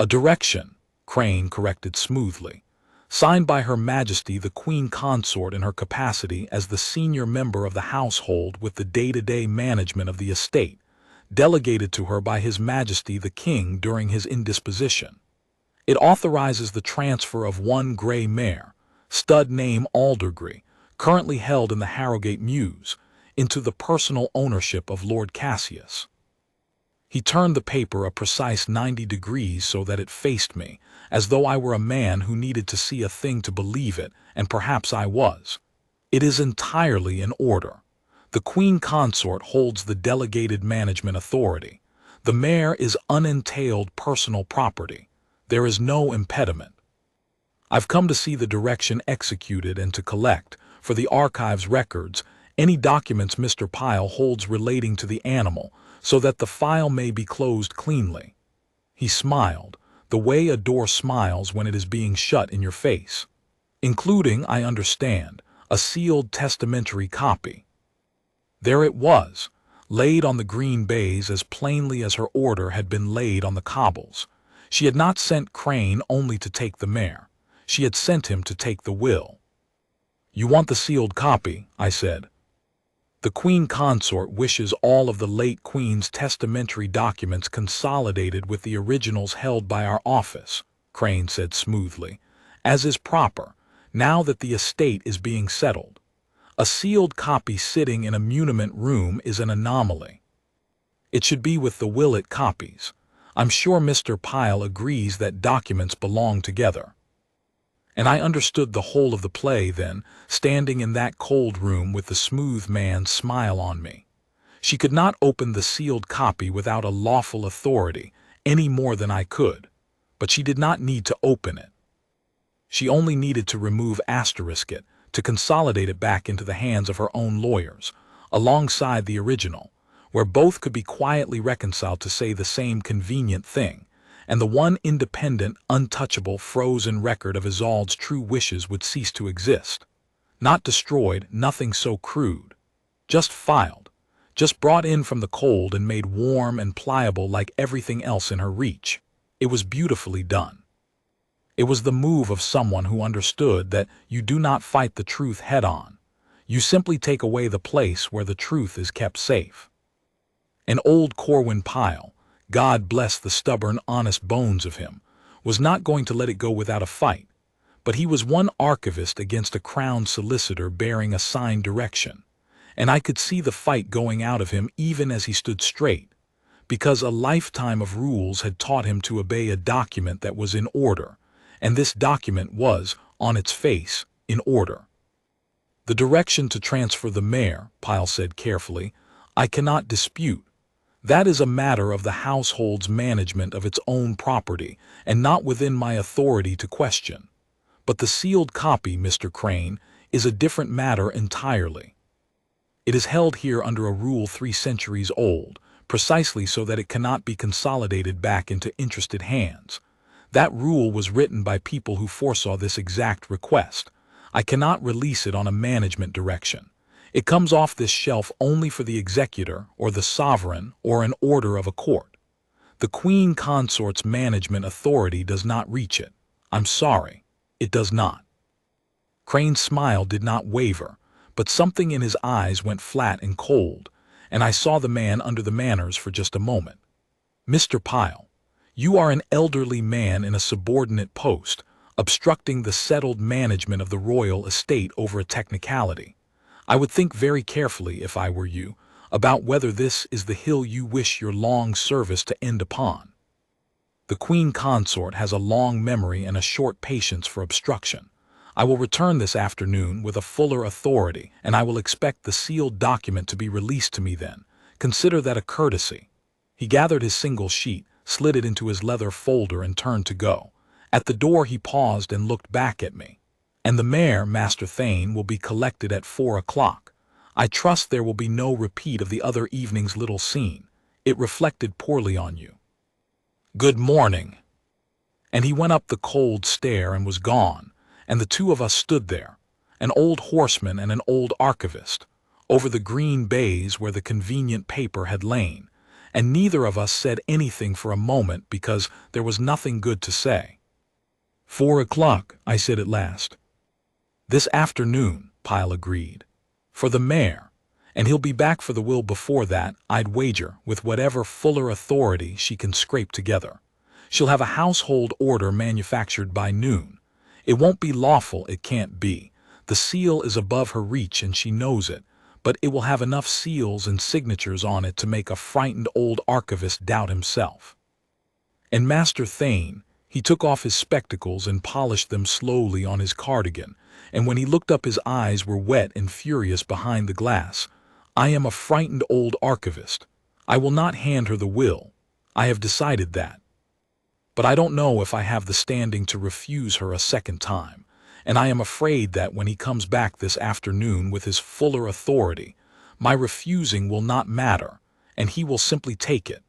"A direction," Crane corrected smoothly, "signed by Her Majesty the Queen Consort in her capacity as the senior member of the household with the day-to-day management of the estate, delegated to her by His Majesty the King during his indisposition. It authorizes the transfer of one gray mare, stud name Aldergrey, currently held in the Harrowgate Mews, into the personal ownership of Lord Cassius. He turned the paper a precise 90 degrees so that it faced me, as though I were a man who needed to see a thing to believe it, and perhaps I was. It is entirely in order. The Queen Consort holds the delegated management authority. The mare is unentailed personal property. There is no impediment. I've come to see the direction executed and to collect, for the archive's records, any documents Mr. Pyle holds relating to the animal, so that the file may be closed cleanly. He smiled, the way a door smiles when it is being shut in your face. Including, I understand, a sealed testamentary copy. There it was, laid on the green baize as plainly as her order had been laid on the cobbles. She had not sent Crane only to take the mare. She had sent him to take the will. "You want the sealed copy," I said. "The Queen Consort wishes all of the late Queen's testamentary documents consolidated with the originals held by our office," Crane said smoothly, "as is proper, now that the estate is being settled. A sealed copy sitting in a muniment room is an anomaly. It should be with the will it copies. I'm sure Mr. Pyle agrees that documents belong together." And I understood the whole of the play then, standing in that cold room with the smooth man's smile on me. She could not open the sealed copy without a lawful authority, any more than I could, but she did not need to open it. She only needed to remove *it, to consolidate it back into the hands of her own lawyers, alongside the original, where both could be quietly reconciled to say the same convenient thing, and the one independent, untouchable, frozen record of Isolde's true wishes would cease to exist. Not destroyed, nothing so crude. Just filed, just brought in from the cold and made warm and pliable like everything else in her reach. It was beautifully done. It was the move of someone who understood that you do not fight the truth head-on. You simply take away the place where the truth is kept safe. And old Corwin Pyle, God bless the stubborn, honest bones of him, was not going to let it go without a fight, but he was one archivist against a crown solicitor bearing a signed direction, and I could see the fight going out of him even as he stood straight, because a lifetime of rules had taught him to obey a document that was in order, and this document was, on its face, in order. "The direction to transfer the mare," Pyle said carefully, "I cannot dispute. That is a matter of the household's management of its own property, and not within my authority to question. But the sealed copy, Mr. Crane, is a different matter entirely. It is held here under a rule 3 centuries old, precisely so that it cannot be consolidated back into interested hands. That rule was written by people who foresaw this exact request. I cannot release it on a management direction. It comes off this shelf only for the executor or the sovereign or an order of a court. The Queen Consort's management authority does not reach it. I'm sorry, it does not." Crane's smile did not waver, but something in his eyes went flat and cold, and I saw the man under the manners for just a moment. "Mr. Pyle, you are an elderly man in a subordinate post, obstructing the settled management of the royal estate over a technicality. I would think very carefully, if I were you, about whether this is the hill you wish your long service to end upon. The Queen Consort has a long memory and a short patience for obstruction. I will return this afternoon with a fuller authority, and I will expect the sealed document to be released to me then. Consider that a courtesy." He gathered his single sheet, slid it into his leather folder, and turned to go. At the door he paused and looked back at me. "And the mare, Master Thane, will be collected at 4 o'clock. I trust there will be no repeat of the other evening's little scene. It reflected poorly on you. Good morning." And he went up the cold stair and was gone, and the two of us stood there, an old horseman and an old archivist, over the green baize where the convenient paper had lain, and neither of us said anything for a moment because there was nothing good to say. "4 o'clock," I said at last. "This afternoon," Pyle agreed. "For the mare, and he'll be back for the will before that, I'd wager, with whatever fuller authority she can scrape together. She'll have a household order manufactured by noon. It won't be lawful, it can't be. The seal is above her reach and she knows it, but it will have enough seals and signatures on it to make a frightened old archivist doubt himself. And Master Thane, he took off his spectacles and polished them slowly on his cardigan, and when he looked up his eyes were wet and furious behind the glass. I am a frightened old archivist. I will not hand her the will. I have decided that. But I don't know if I have the standing to refuse her a second time, and I am afraid that when he comes back this afternoon with his fuller authority, my refusing will not matter, and he will simply take it,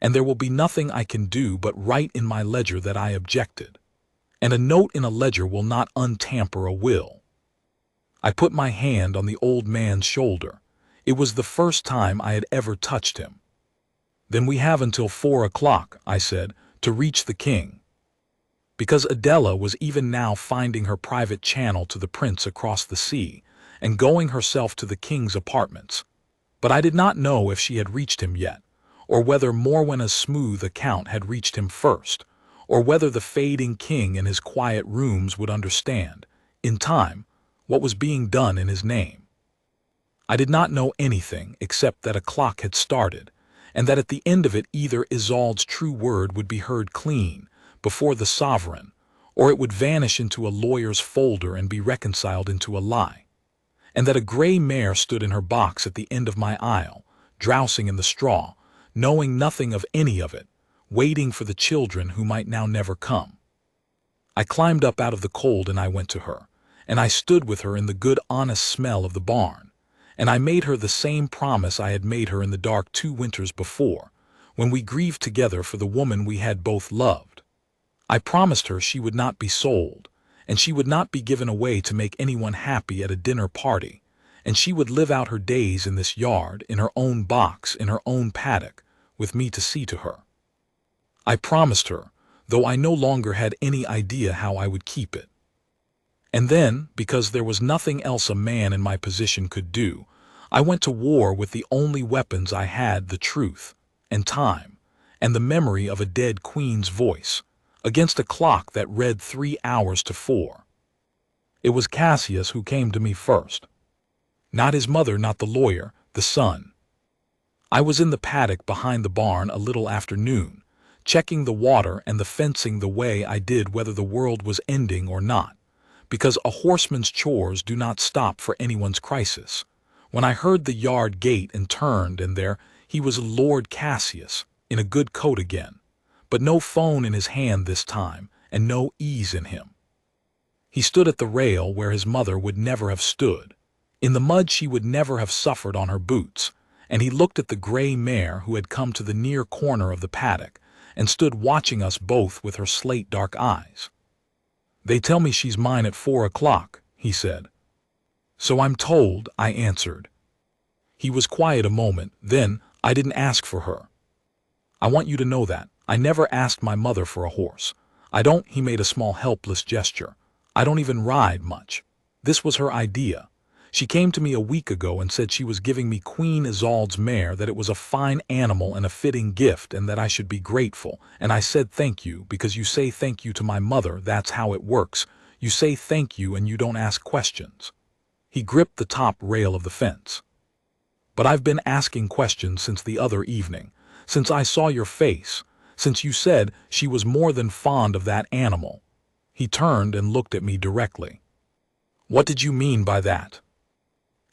and there will be nothing I can do but write in my ledger that I objected. And a note in a ledger will not untamper a will. I put my hand on the old man's shoulder. It was the first time I had ever touched him. Then we have until 4 o'clock, I said, to reach the king. Because Adela was even now finding her private channel to the prince across the sea, and going herself to the king's apartments. But I did not know if she had reached him yet, or whether Morwenna's smooth account had reached him first, or whether the fading king in his quiet rooms would understand, in time, what was being done in his name. I did not know anything except that a clock had started, and that at the end of it either Isolde's true word would be heard clean, before the sovereign, or it would vanish into a lawyer's folder and be reconciled into a lie, and that a gray mare stood in her box at the end of my aisle, drowsing in the straw, knowing nothing of any of it, waiting for the children who might now never come. I climbed up out of the cold and I went to her, and I stood with her in the good honest smell of the barn, and I made her the same promise I had made her in the dark 2 winters before, when we grieved together for the woman we had both loved. I promised her she would not be sold, and she would not be given away to make anyone happy at a dinner party, and she would live out her days in this yard, in her own box, in her own paddock, with me to see to her. I promised her, though I no longer had any idea how I would keep it. And then, because there was nothing else a man in my position could do, I went to war with the only weapons I had, the truth, and time, and the memory of a dead queen's voice, against a clock that read 3 hours to 4. It was Cassius who came to me first. Not his mother, not the lawyer, the son. I was in the paddock behind the barn a little after noon, checking the water and the fencing the way I did whether the world was ending or not, because a horseman's chores do not stop for anyone's crisis, when I heard the yard gate and turned, and there he was, Lord Cassius, in a good coat again, but no phone in his hand this time, and no ease in him. He stood at the rail where his mother would never have stood, in the mud she would never have suffered on her boots, and he looked at the gray mare who had come to the near corner of the paddock, and stood watching us both with her slate-dark eyes. "They tell me she's mine at 4 o'clock, he said. "So I'm told," I answered. He was quiet a moment, then, "I didn't ask for her. I want you to know that. I never asked my mother for a horse. I don't," he made a small helpless gesture. "I don't even ride much. This was her idea. She came to me a week ago and said she was giving me Queen Isolde's mare, that it was a fine animal and a fitting gift, and that I should be grateful. And I said thank you, because you say thank you to my mother, that's how it works. You say thank you and you don't ask questions." He gripped the top rail of the fence. "But I've been asking questions since the other evening, since I saw your face, since you said she was more than fond of that animal." He turned and looked at me directly. "What did you mean by that?"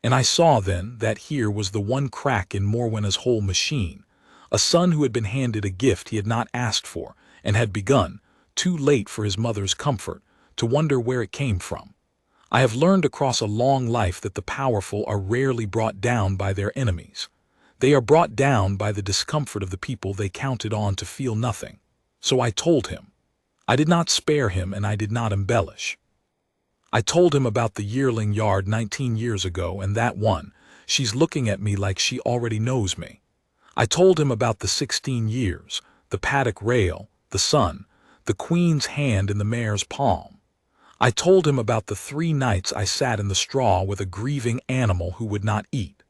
And I saw then that here was the one crack in Morwenna's whole machine, a son who had been handed a gift he had not asked for, and had begun, too late for his mother's comfort, to wonder where it came from. I have learned across a long life that the powerful are rarely brought down by their enemies. They are brought down by the discomfort of the people they counted on to feel nothing. So I told him. I did not spare him, and I did not embellish. I told him about the yearling yard 19 years ago, and that one, she's looking at me like she already knows me. I told him about the 16 years, the paddock rail, the sun, the queen's hand in the mare's palm. I told him about the 3 nights I sat in the straw with a grieving animal who would not eat.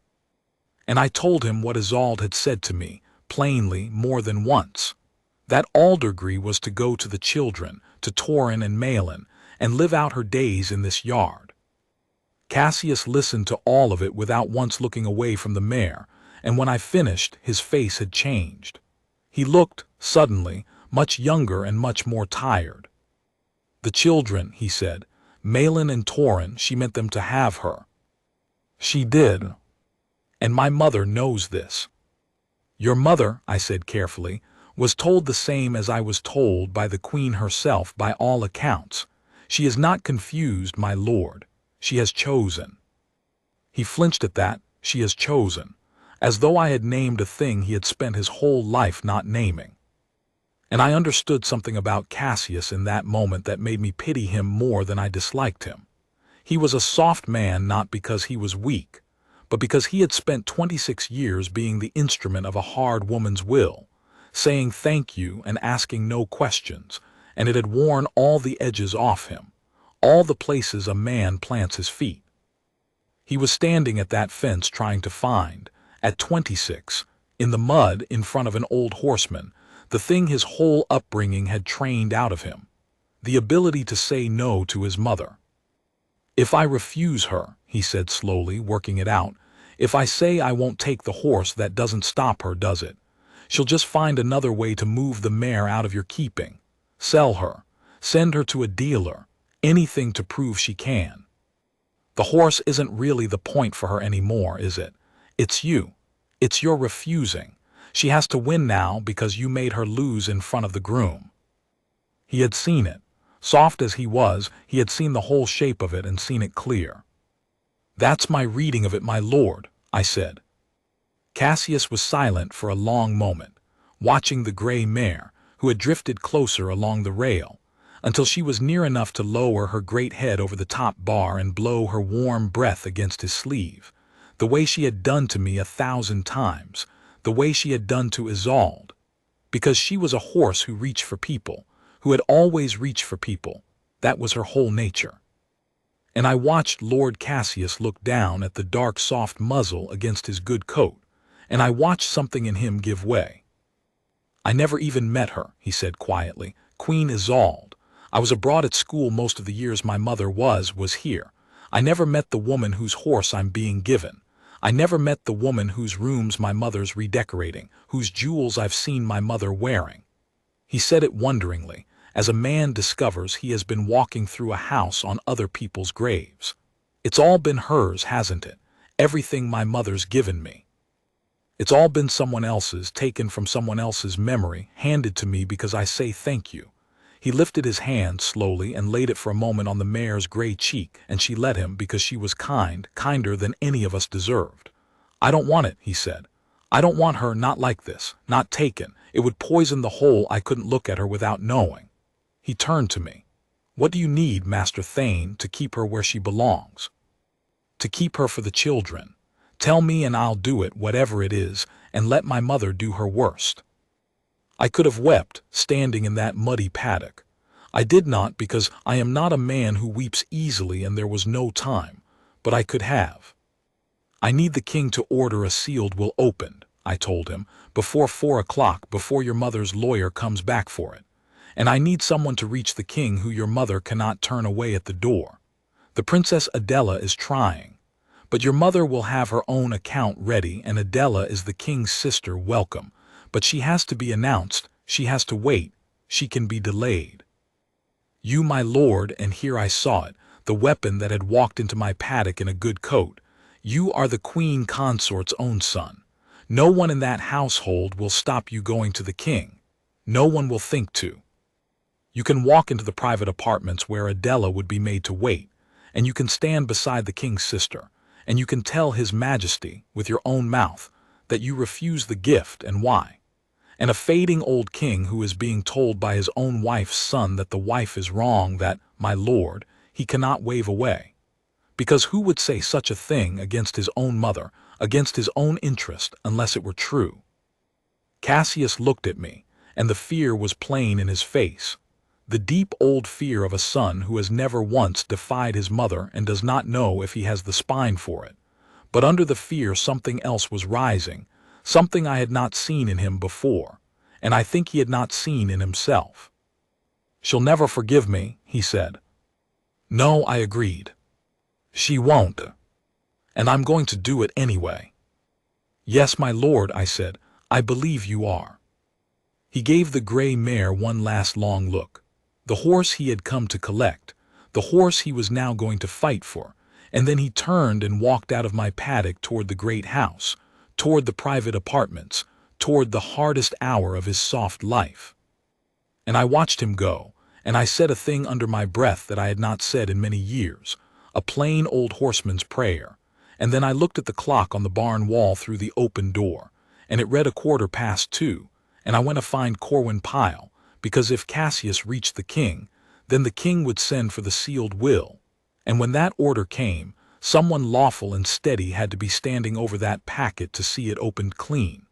And I told him what Isolde had said to me, plainly, more than once. That Aldergrey was to go to the children, to Torin and Malin, and live out her days in this yard. Cassius listened to all of it without once looking away from the mare, and when I finished, his face had changed. He looked, suddenly, much younger and much more tired. "The children," he said, "Malin and Torin, she meant them to have her. She did. And my mother knows this." "Your mother," I said carefully, "was told the same as I was told by the Queen herself by all accounts. She is not confused, my lord. She has chosen." He flinched at that. "She has chosen," as though I had named a thing he had spent his whole life not naming. And I understood something about Cassius in that moment that made me pity him more than I disliked him. He was a soft man not because he was weak, but because he had spent 26 years being the instrument of a hard woman's will, saying thank you and asking no questions, and it had worn all the edges off him, all the places a man plants his feet. He was standing at that fence trying to find, at 26, in the mud in front of an old horseman, the thing his whole upbringing had trained out of him, the ability to say no to his mother. "If I refuse her," he said slowly, working it out, "if I say I won't take the horse, that doesn't stop her, does it? She'll just find another way to move the mare out of your keeping. Sell her, send her to a dealer, anything to prove she can. The horse isn't really the point for her anymore, is it? It's you. It's your refusing. She has to win now because you made her lose in front of the groom." He had seen it. Soft as he was, he had seen the whole shape of it and seen it clear. "That's my reading of it, my lord," I said. Cassius was silent for a long moment, watching the gray mare, who had drifted closer along the rail, until she was near enough to lower her great head over the top bar and blow her warm breath against his sleeve, the way she had done to me 1,000 times, the way she had done to Isolde, because she was a horse who reached for people, who had always reached for people. That was her whole nature. And I watched Lord Cassius look down at the dark soft muzzle against his good coat, and I watched something in him give way. "I never even met her," he said quietly. "Queen Isolde. I was abroad at school most of the years my mother was here. I never met the woman whose horse I'm being given. I never met the woman whose rooms my mother's redecorating, whose jewels I've seen my mother wearing." He said it wonderingly, as a man discovers he has been walking through a house on other people's graves. "It's all been hers, hasn't it? Everything my mother's given me. It's all been someone else's, taken from someone else's memory, handed to me because I say thank you." He lifted his hand slowly and laid it for a moment on the mare's gray cheek, and she let him because she was kind, kinder than any of us deserved. "I don't want it," he said. "I don't want her, not like this, not taken. It would poison the whole. I couldn't look at her without knowing." He turned to me. "What do you need, Master Thane, to keep her where she belongs?" "To keep her for the children. Tell me and I'll do it, whatever it is, and let my mother do her worst." I could have wept, standing in that muddy paddock. I did not, because I am not a man who weeps easily and there was no time, but I could have. "I need the king to order a sealed will opened," I told him, "before 4 o'clock, before your mother's lawyer comes back for it. And I need someone to reach the king who your mother cannot turn away at the door. The Princess Adela is trying. But your mother will have her own account ready, and Adela is the king's sister, welcome. But she has to be announced, she has to wait, she can be delayed. You, my lord," and here I saw it, the weapon that had walked into my paddock in a good coat, "you are the Queen Consort's own son. No one in that household will stop you going to the king. No one will think to. You can walk into the private apartments where Adela would be made to wait, and you can stand beside the king's sister, and you can tell his majesty, with your own mouth, that you refuse the gift and why. And a fading old king who is being told by his own wife's son that the wife is wrong, that, my lord, he cannot wave away. Because who would say such a thing against his own mother, against his own interest, unless it were true?" Cassius looked at me, and the fear was plain in his face. The deep old fear of a son who has never once defied his mother and does not know if he has the spine for it. But under the fear something else was rising, something I had not seen in him before, and I think he had not seen in himself. "She'll never forgive me," he said. "No," I agreed. She won't. And I'm going to do it anyway. Yes, my lord, I said, I believe you are. He gave the gray mare one last long look. The horse he had come to collect, the horse he was now going to fight for, and then he turned and walked out of my paddock toward the great house, toward the private apartments, toward the hardest hour of his soft life. And I watched him go, and I said a thing under my breath that I had not said in many years, a plain old horseman's prayer, and then I looked at the clock on the barn wall through the open door, and it read 2:15, and I went to find Corwin Pyle, because if Cassius reached the king, then the king would send for the sealed will, and when that order came, someone lawful and steady had to be standing over that packet to see it opened clean.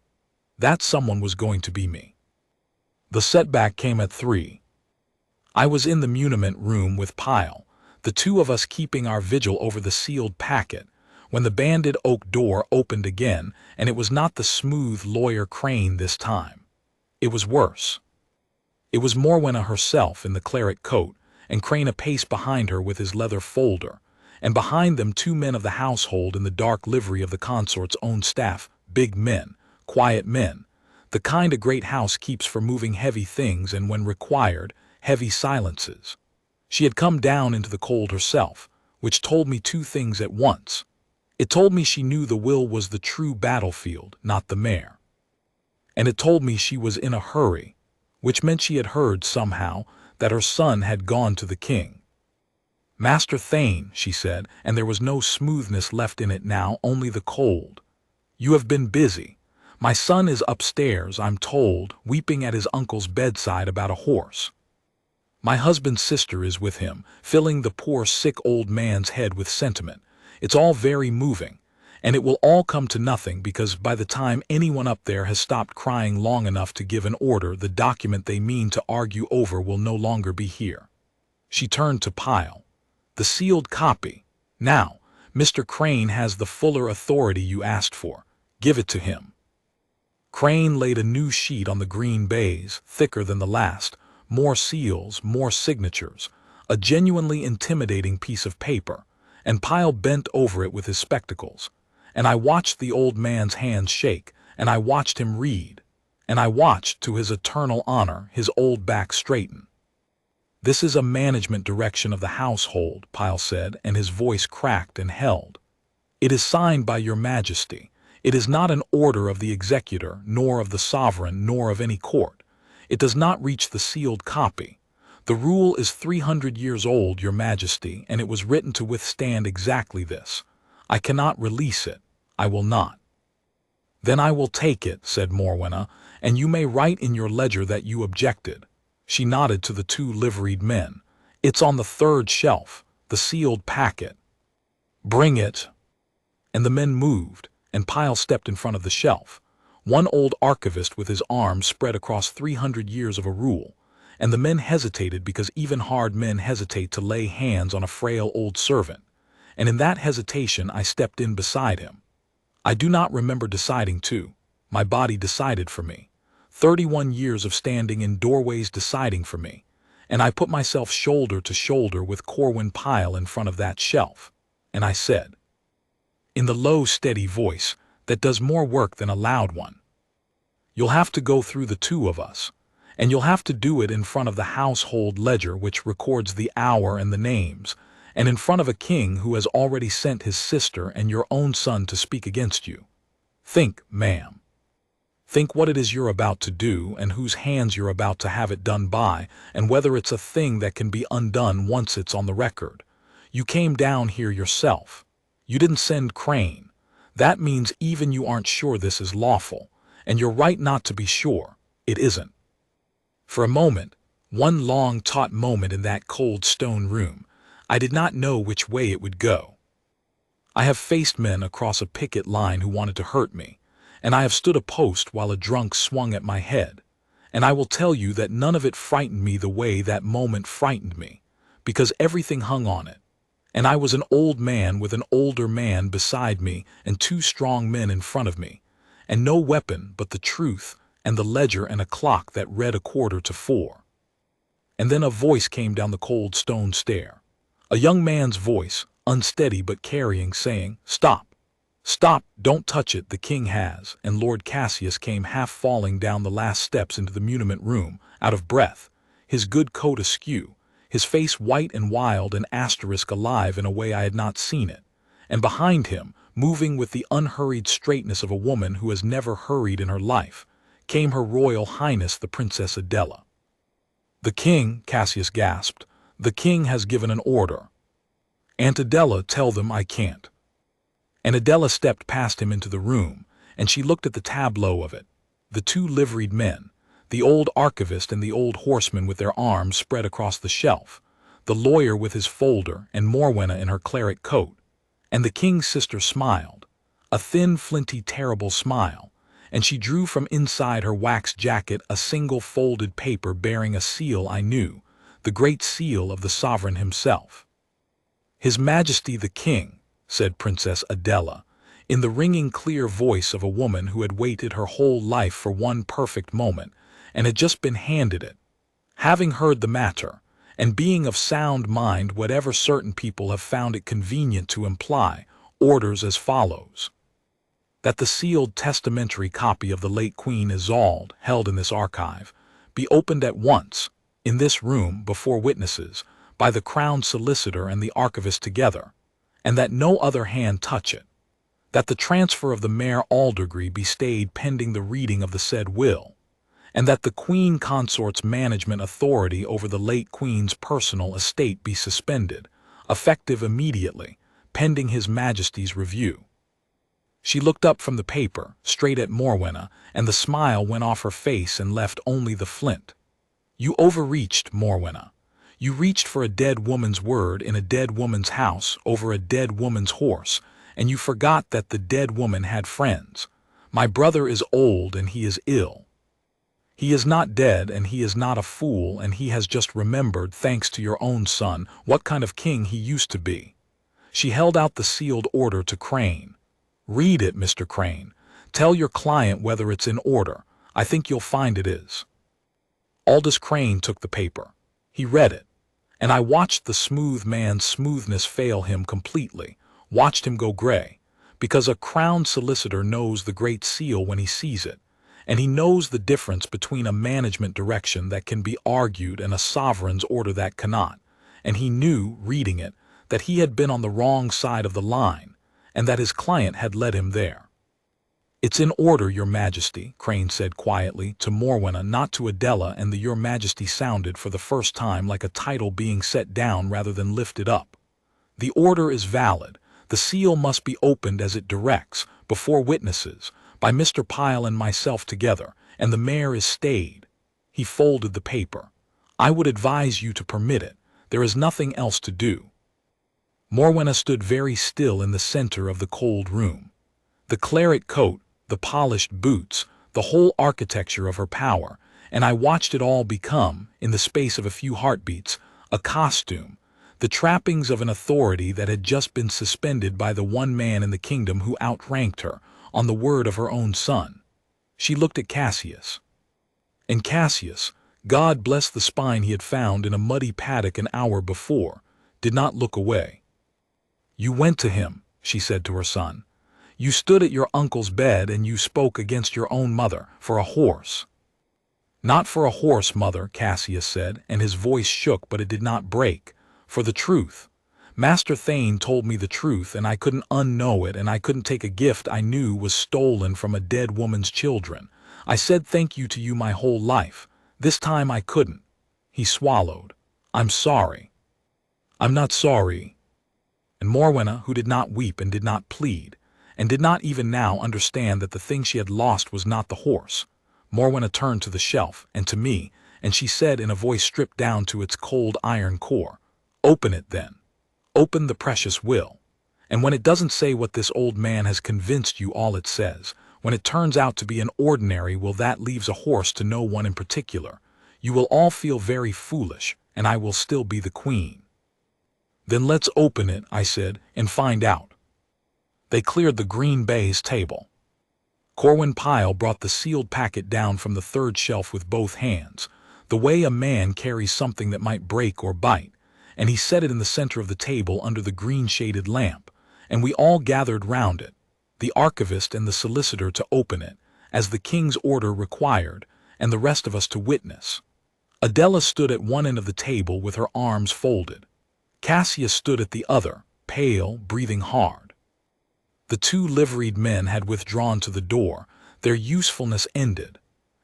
That someone was going to be me. The setback came at 3. I was in the muniment room with Pyle, the two of us keeping our vigil over the sealed packet, when the banded oak door opened again, and it was not the smooth lawyer Crane this time. It was worse. It was Morwenna herself in the claret coat, and Crane a pace behind her with his leather folder, and behind them 2 men of the household in the dark livery of the consort's own staff, big men, quiet men, the kind a great house keeps for moving heavy things and, when required, heavy silences. She had come down into the cold herself, which told me 2 things at once. It told me she knew the will was the true battlefield, not the mare. And it told me she was in a hurry, which meant she had heard somehow that her son had gone to the king. Master Thane, she said, and there was no smoothness left in it now, only the cold. You have been busy. My son is upstairs, I'm told, weeping at his uncle's bedside about a horse. My husband's sister is with him, filling the poor sick old man's head with sentiment. It's all very moving, and it will all come to nothing because by the time anyone up there has stopped crying long enough to give an order, the document they mean to argue over will no longer be here. She turned to Pyle. The sealed copy. Now, Mr. Crane has the fuller authority you asked for. Give it to him. Crane laid a new sheet on the green baize, thicker than the last, more seals, more signatures, a genuinely intimidating piece of paper, and Pyle bent over it with his spectacles, and I watched the old man's hands shake, and I watched him read, and I watched, to his eternal honor, his old back straighten. This is a management direction of the household, Pyle said, and his voice cracked and held. It is signed by your majesty. It is not an order of the executor, nor of the sovereign, nor of any court. It does not reach the sealed copy. The rule is 300 years old, your majesty, and it was written to withstand exactly this. I cannot release it. I will not. Then I will take it, said Morwenna, and you may write in your ledger that you objected. She nodded to the 2 liveried men. It's on the 3rd shelf, the sealed packet. Bring it. And the men moved, and Pyle stepped in front of the shelf, one old archivist with his arms spread across 300 years of a rule, and the men hesitated because even hard men hesitate to lay hands on a frail old servant, and in that hesitation I stepped in beside him. I do not remember deciding to. My body decided for me. 31 years of standing in doorways deciding for me, and I put myself shoulder to shoulder with Corwin Pyle in front of that shelf, and I said, in the low, steady voice that does more work than a loud one, you'll have to go through the 2 of us, and you'll have to do it in front of the household ledger which records the hour and the names, and in front of a king who has already sent his sister and your own son to speak against you. Think, ma'am. Think what it is you're about to do, and whose hands you're about to have it done by, and whether it's a thing that can be undone once it's on the record. You came down here yourself. You didn't send Crane. That means even you aren't sure this is lawful, and you're right not to be sure. It isn't. For a moment, one long, taut moment in that cold stone room, I did not know which way it would go. I have faced men across a picket line who wanted to hurt me, and I have stood a post while a drunk swung at my head, and I will tell you that none of it frightened me the way that moment frightened me, because everything hung on it, and I was an old man with an older man beside me and 2 strong men in front of me, and no weapon but the truth and the ledger and a clock that read 4:15. And then a voice came down the cold stone stair, a young man's voice, unsteady but carrying, saying, "Stop! Stop! Don't touch it, the king has," and Lord Cassius came half falling down the last steps into the muniment room, out of breath, his good coat askew, his face white and wild and asterisk alive in a way I had not seen it, and behind him, moving with the unhurried straightness of a woman who has never hurried in her life, came Her Royal Highness the Princess Adela. "The king," Cassius gasped, "the king has given an order." "Aunt Adela, tell them I can't." And Adela stepped past him into the room, and she looked at the tableau of it, the two liveried men, the old archivist and the old horseman with their arms spread across the shelf, the lawyer with his folder and Morwenna in her claret coat, and the king's sister smiled, a thin, flinty, terrible smile, and she drew from inside her wax jacket a single folded paper bearing a seal I knew, the great seal of the sovereign himself. "His Majesty the King," said Princess Adela, in the ringing clear voice of a woman who had waited her whole life for one perfect moment, and had just been handed it. "Having heard the matter, and being of sound mind whatever certain people have found it convenient to imply, orders as follows. That the sealed testamentary copy of the late Queen Isolde, held in this archive, be opened at once, in this room, before witnesses, by the Crown Solicitor and the Archivist together, and that no other hand touch it. That the transfer of the mare Aldergrey be stayed pending the reading of the said will, and that the Queen Consort's management authority over the late Queen's personal estate be suspended, effective immediately, pending His Majesty's review." She looked up from the paper, straight at Morwenna, and the smile went off her face and left only the flint. "You overreached, Morwenna. You reached for a dead woman's word in a dead woman's house over a dead woman's horse, and you forgot that the dead woman had friends. My brother is old and he is ill. He is not dead and he is not a fool, and he has just remembered, thanks to your own son, what kind of king he used to be." She held out the sealed order to Crane. "Read it, Mr. Crane. Tell your client whether it's in order. I think you'll find it is." Aldous Crane took the paper. He read it, and I watched the smooth man's smoothness fail him completely, watched him go gray, because a Crown Solicitor knows the Great Seal when he sees it, and he knows the difference between a management direction that can be argued and a sovereign's order that cannot, and he knew, reading it, that he had been on the wrong side of the line, and that his client had led him there. "It's in order, Your Majesty," Crane said quietly, to Morwenna, not to Adela, and the Your Majesty sounded for the first time like a title being set down rather than lifted up. "The order is valid. The seal must be opened as it directs, before witnesses, by Mr. Pyle and myself together, and the mare is stayed." He folded the paper. "I would advise you to permit it. There is nothing else to do." Morwenna stood very still in the center of the cold room. The claret coat, the polished boots, the whole architecture of her power, and I watched it all become, in the space of a few heartbeats, a costume, the trappings of an authority that had just been suspended by the one man in the kingdom who outranked her, on the word of her own son. She looked at Cassius. And Cassius, God bless the spine he had found in a muddy paddock an hour before, did not look away. "You went to him," she said to her son. "You stood at your uncle's bed and you spoke against your own mother, for a horse." "Not for a horse, mother," Cassius said, and his voice shook but it did not break. "For the truth. Master Thane told me the truth, and I couldn't unknow it, and I couldn't take a gift I knew was stolen from a dead woman's children. I said thank you to you my whole life. This time I couldn't." He swallowed. "I'm sorry." "I'm not sorry." And Morwenna, who did not weep and did not plead, and did not even now understand that the thing she had lost was not the horse, Morwenna turned to the shelf and to me, and she said in a voice stripped down to its cold iron core, "Open it then. Open the precious will. And when it doesn't say what this old man has convinced you all it says, when it turns out to be an ordinary will that leaves a horse to no one in particular, you will all feel very foolish, and I will still be the queen." "Then let's open it," I said, "and find out." They cleared the green baize table. Corwin Pyle brought the sealed packet down from the third shelf with both hands, the way a man carries something that might break or bite, and he set it in the center of the table under the green-shaded lamp, and we all gathered round it, the archivist and the solicitor to open it, as the king's order required, and the rest of us to witness. Adela stood at one end of the table with her arms folded. Cassius stood at the other, pale, breathing hard. The two liveried men had withdrawn to the door, their usefulness ended,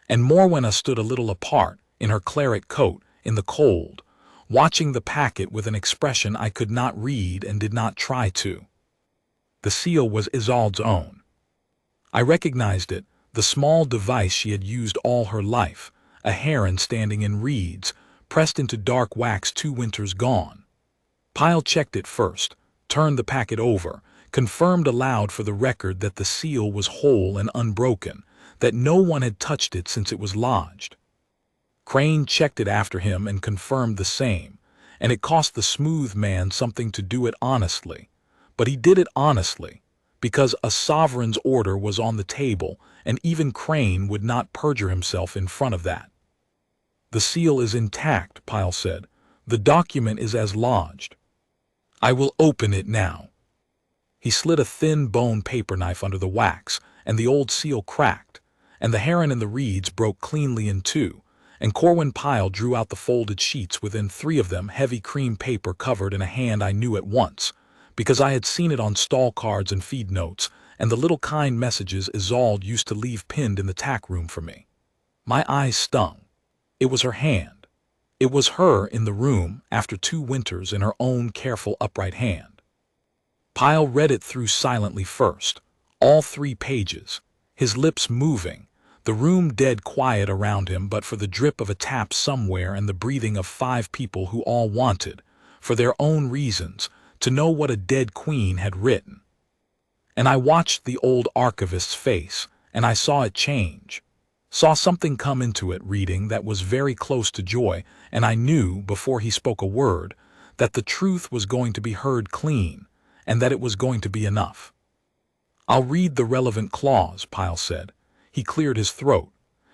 and Morwenna stood a little apart, in her claret coat, in the cold, watching the packet with an expression I could not read and did not try to. The seal was Isolde's own. I recognized it, the small device she had used all her life, a heron standing in reeds, pressed into dark wax 2 winters gone. Pyle checked it first, turned the packet over, confirmed aloud for the record that the seal was whole and unbroken, that no one had touched it since it was lodged. Crane checked it after him and confirmed the same, and it cost the smooth man something to do it honestly. But he did it honestly, because a sovereign's order was on the table, and even Crane would not perjure himself in front of that. "The seal is intact," Pyle said. "The document is as lodged. I will open it now." He slid a thin bone paper knife under the wax, and the old seal cracked, and the heron in the reeds broke cleanly in 2, and Corwin Pyle drew out the folded sheets, within 3 of them heavy cream paper covered in a hand I knew at once, because I had seen it on stall cards and feed notes, and the little kind messages Isolde used to leave pinned in the tack room for me. My eyes stung. It was her hand. It was her in the room, after 2 winters, in her own careful upright hand. Pyle read it through silently first, all 3 pages, his lips moving, the room dead quiet around him but for the drip of a tap somewhere and the breathing of 5 people who all wanted, for their own reasons, to know what a dead queen had written. And I watched the old archivist's face, and I saw it change, saw something come into it reading that was very close to joy, and I knew, before he spoke a word, that the truth was going to be heard clean, and that it was going to be enough. "I'll read the relevant clause," Pyle said. He cleared his throat.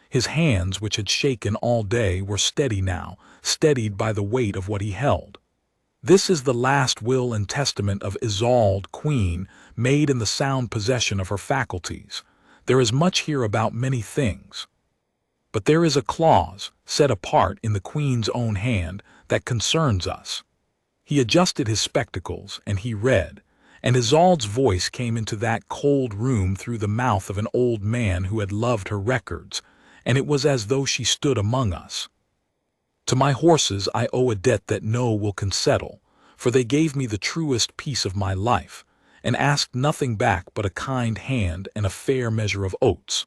His hands, which had shaken all day, were steady now, steadied by the weight of what he held. "This is the last will and testament of Isolde, Queen, made in the sound possession of her faculties. There is much here about many things. But there is a clause, set apart in the Queen's own hand, that concerns us." He adjusted his spectacles, and he read, and Isolde's voice came into that cold room through the mouth of an old man who had loved her records, and it was as though she stood among us. "To my horses I owe a debt that no will can settle, for they gave me the truest piece of my life, and asked nothing back but a kind hand and a fair measure of oats.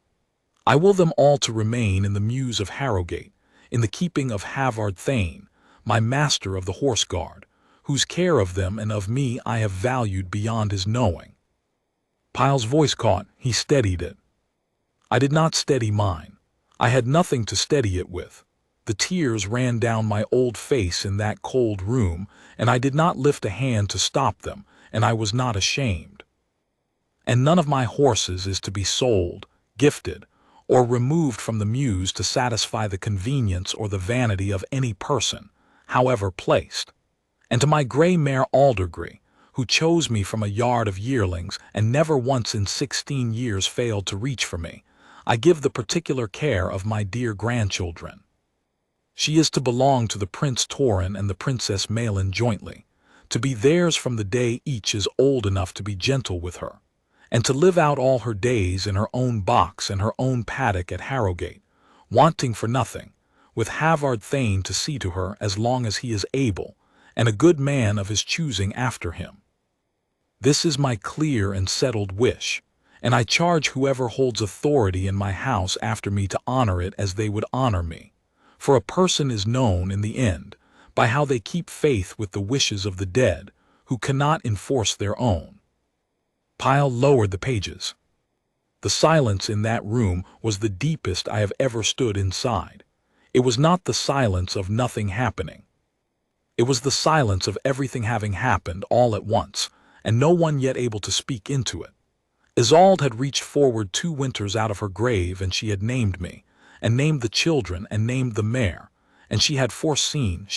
I will them all to remain in the mews of Harrowgate, in the keeping of Halvard Thane, my master of the Horse Guard, whose care of them and of me I have valued beyond his knowing." Pyle's voice caught, he steadied it. I did not steady mine. I had nothing to steady it with. The tears ran down my old face in that cold room, and I did not lift a hand to stop them, and I was not ashamed. "And none of my horses is to be sold, gifted, or removed from the mews to satisfy the convenience or the vanity of any person, however placed. And to my grey mare Aldergrey, who chose me from a yard of yearlings and never once in 16 years failed to reach for me, I give the particular care of my dear grandchildren. She is to belong to the Prince Torin and the Princess Malin jointly, to be theirs from the day each is old enough to be gentle with her, and to live out all her days in her own box and her own paddock at Harrowgate, wanting for nothing, with Halvard Thane to see to her as long as he is able, and a good man of his choosing after him. This is my clear and settled wish, and I charge whoever holds authority in my house after me to honor it as they would honor me, for a person is known in the end by how they keep faith with the wishes of the dead, who cannot enforce their own." Pyle lowered the pages. The silence in that room was the deepest I have ever stood inside. It was not the silence of nothing happening. It was the silence of everything having happened all at once, and no one yet able to speak into it. Isolde had reached forward 2 winters out of her grave, and she had named me, and named the children, and named the mare, and she had foreseen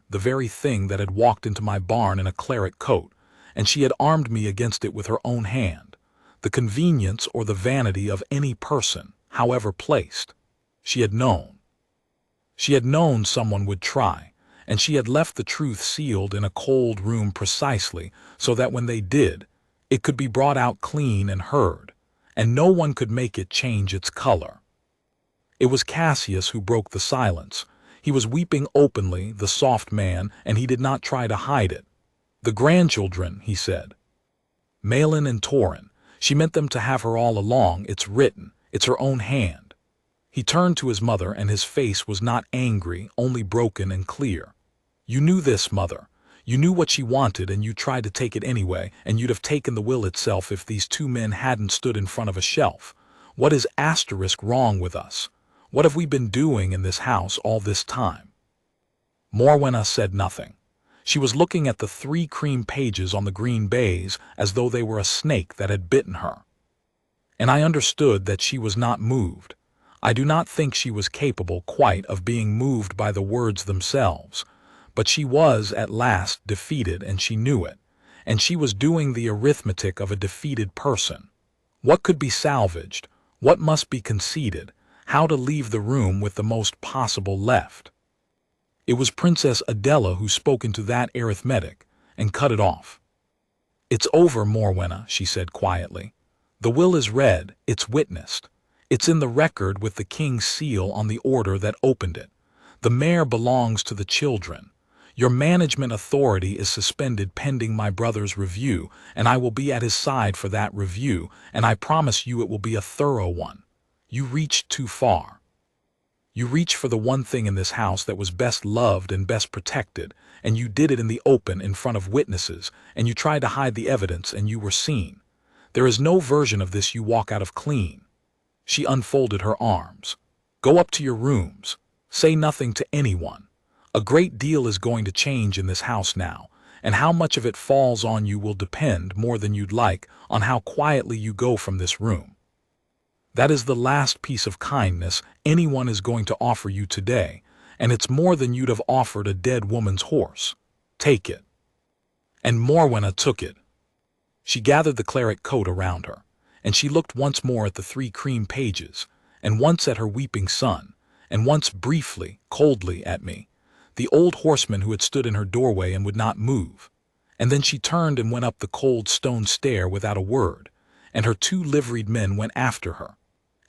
the very thing that had walked into my barn in a claret coat, and she had armed me against it with her own hand. The convenience or the vanity of any person, however placed. She had known. She had known someone would try, and she had left the truth sealed in a cold room precisely so that when they did, it could be brought out clean and heard, and no one could make it change its color. It was Cassius who broke the silence. He was weeping openly, the soft man, and he did not try to hide it. The grandchildren, he said. Malin and Torin, she meant them to have her all along, it's written, it's her own hand. He turned to his mother, and his face was not angry, only broken and clear. You knew this, mother. You knew what she wanted, and you tried to take it anyway, and you'd have taken the will itself if these two men hadn't stood in front of a shelf. What is wrong with us? What have we been doing in this house all this time? Morwenna said nothing. She was looking at the 3 cream pages on the green baize as though they were a snake that had bitten her. And I understood that she was not moved. I do not think she was capable quite of being moved by the words themselves, but she was at last defeated, and she knew it, and she was doing the arithmetic of a defeated person. What could be salvaged? What must be conceded? How to leave the room with the most possible left? It was Princess Adela who spoke into that arithmetic and cut it off. It's over, Morwenna, she said quietly. The will is read, it's witnessed. It's in the record with the king's seal on the order that opened it. The mare belongs to the children. Your management authority is suspended pending my brother's review, and I will be at his side for that review, and I promise you it will be a thorough one. You reached too far. You reached for the one thing in this house that was best loved and best protected, and you did it in the open in front of witnesses, and you tried to hide the evidence, and you were seen. There is no version of this you walk out of clean. She unfolded her arms. Go up to your rooms. Say nothing to anyone. A great deal is going to change in this house now, and how much of it falls on you will depend, more than you'd like, on how quietly you go from this room. That is the last piece of kindness anyone is going to offer you today, and it's more than you'd have offered a dead woman's horse. Take it. And Morwenna took it. She gathered the claret coat around her, and she looked once more at the 3 cream pages, and once at her weeping son, and once briefly, coldly at me, the old horseman who had stood in her doorway and would not move. And then she turned and went up the cold stone stair without a word, and her 2 liveried men went after her.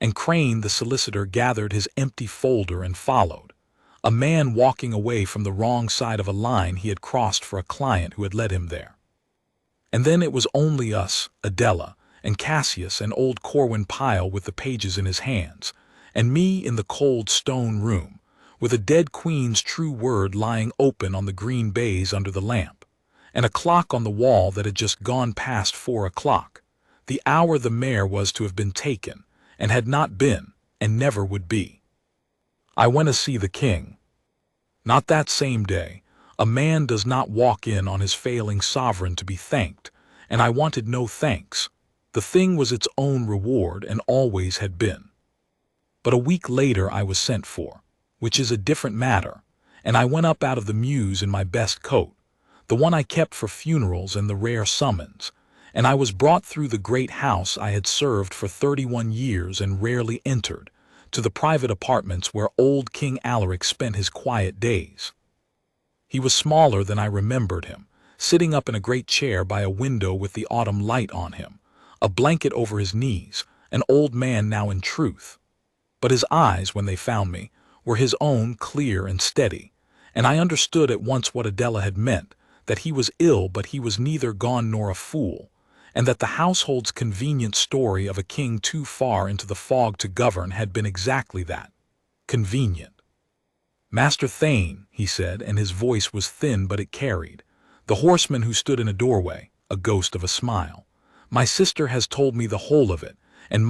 And Crane the solicitor gathered his empty folder and followed, a man walking away from the wrong side of a line he had crossed for a client who had led him there. And then it was only us, Adela, and Cassius and old Corwin Pyle with the pages in his hands, and me in the cold stone room, with a dead queen's true word lying open on the green baize under the lamp, and a clock on the wall that had just gone past 4 o'clock, the hour the mare was to have been taken, and had not been, and never would be. I went to see the king. Not that same day. A man does not walk in on his failing sovereign to be thanked, and I wanted no thanks. The thing was its own reward, and always had been. But a week later I was sent for, which is a different matter, and I went up out of the mews in my best coat, the one I kept for funerals and the rare summons, and I was brought through the great house I had served for 31 years and rarely entered, to the private apartments where old King Alaric spent his quiet days. He was smaller than I remembered him, sitting up in a great chair by a window with the autumn light on him, a blanket over his knees, an old man now in truth. But his eyes, when they found me, were his own, clear and steady, and I understood at once what Adela had meant, that he was ill but he was neither gone nor a fool, and that the household's convenient story of a king too far into the fog to govern had been exactly that, convenient. Master Thane, he said, and his voice was thin but it carried, the horseman who stood in a doorway, a ghost of a smile. My sister has told me the whole of it, and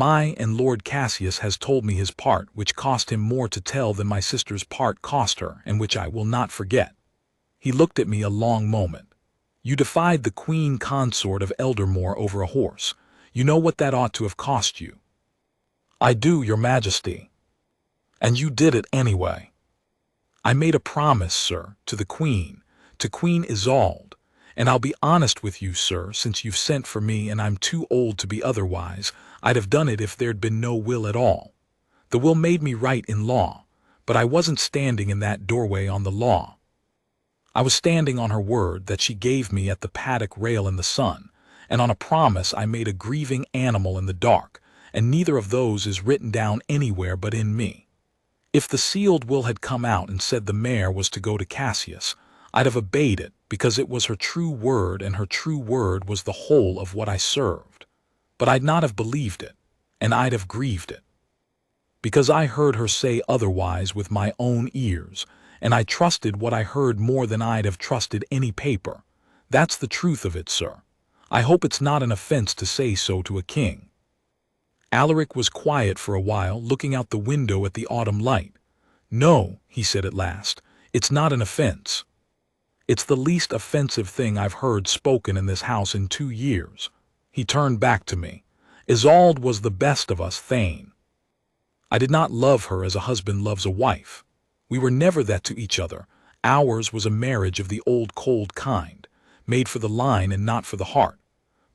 Lord Cassius has told me his part, which cost him more to tell than my sister's part cost her, and which I will not forget. He looked at me a long moment. You defied the Queen Consort of Eldermore over a horse. You know what that ought to have cost you. I do, your majesty. And you did it anyway. I made a promise, sir, to the Queen, to Queen Isolde, and I'll be honest with you, sir, since you've sent for me and I'm too old to be otherwise, I'd have done it if there'd been no will at all. The will made me right in law, but I wasn't standing in that doorway on the law. I was standing on her word that she gave me at the paddock rail in the sun, and on a promise I made a grieving animal in the dark, and neither of those is written down anywhere but in me. If the sealed will had come out and said the mare was to go to Cassius, I'd have obeyed it because it was her true word and her true word was the whole of what I served. But I'd not have believed it, and I'd have grieved it. Because I heard her say otherwise with my own ears, and I trusted what I heard more than I'd have trusted any paper. That's the truth of it, sir. I hope it's not an offense to say so to a king. Alaric was quiet for a while, looking out the window at the autumn light. No, he said at last, it's not an offense. It's the least offensive thing I've heard spoken in this house in 2 years. He turned back to me. Isolde was the best of us, Thane. I did not love her as a husband loves a wife. We were never that to each other. Ours was a marriage of the old cold kind, made for the line and not for the heart.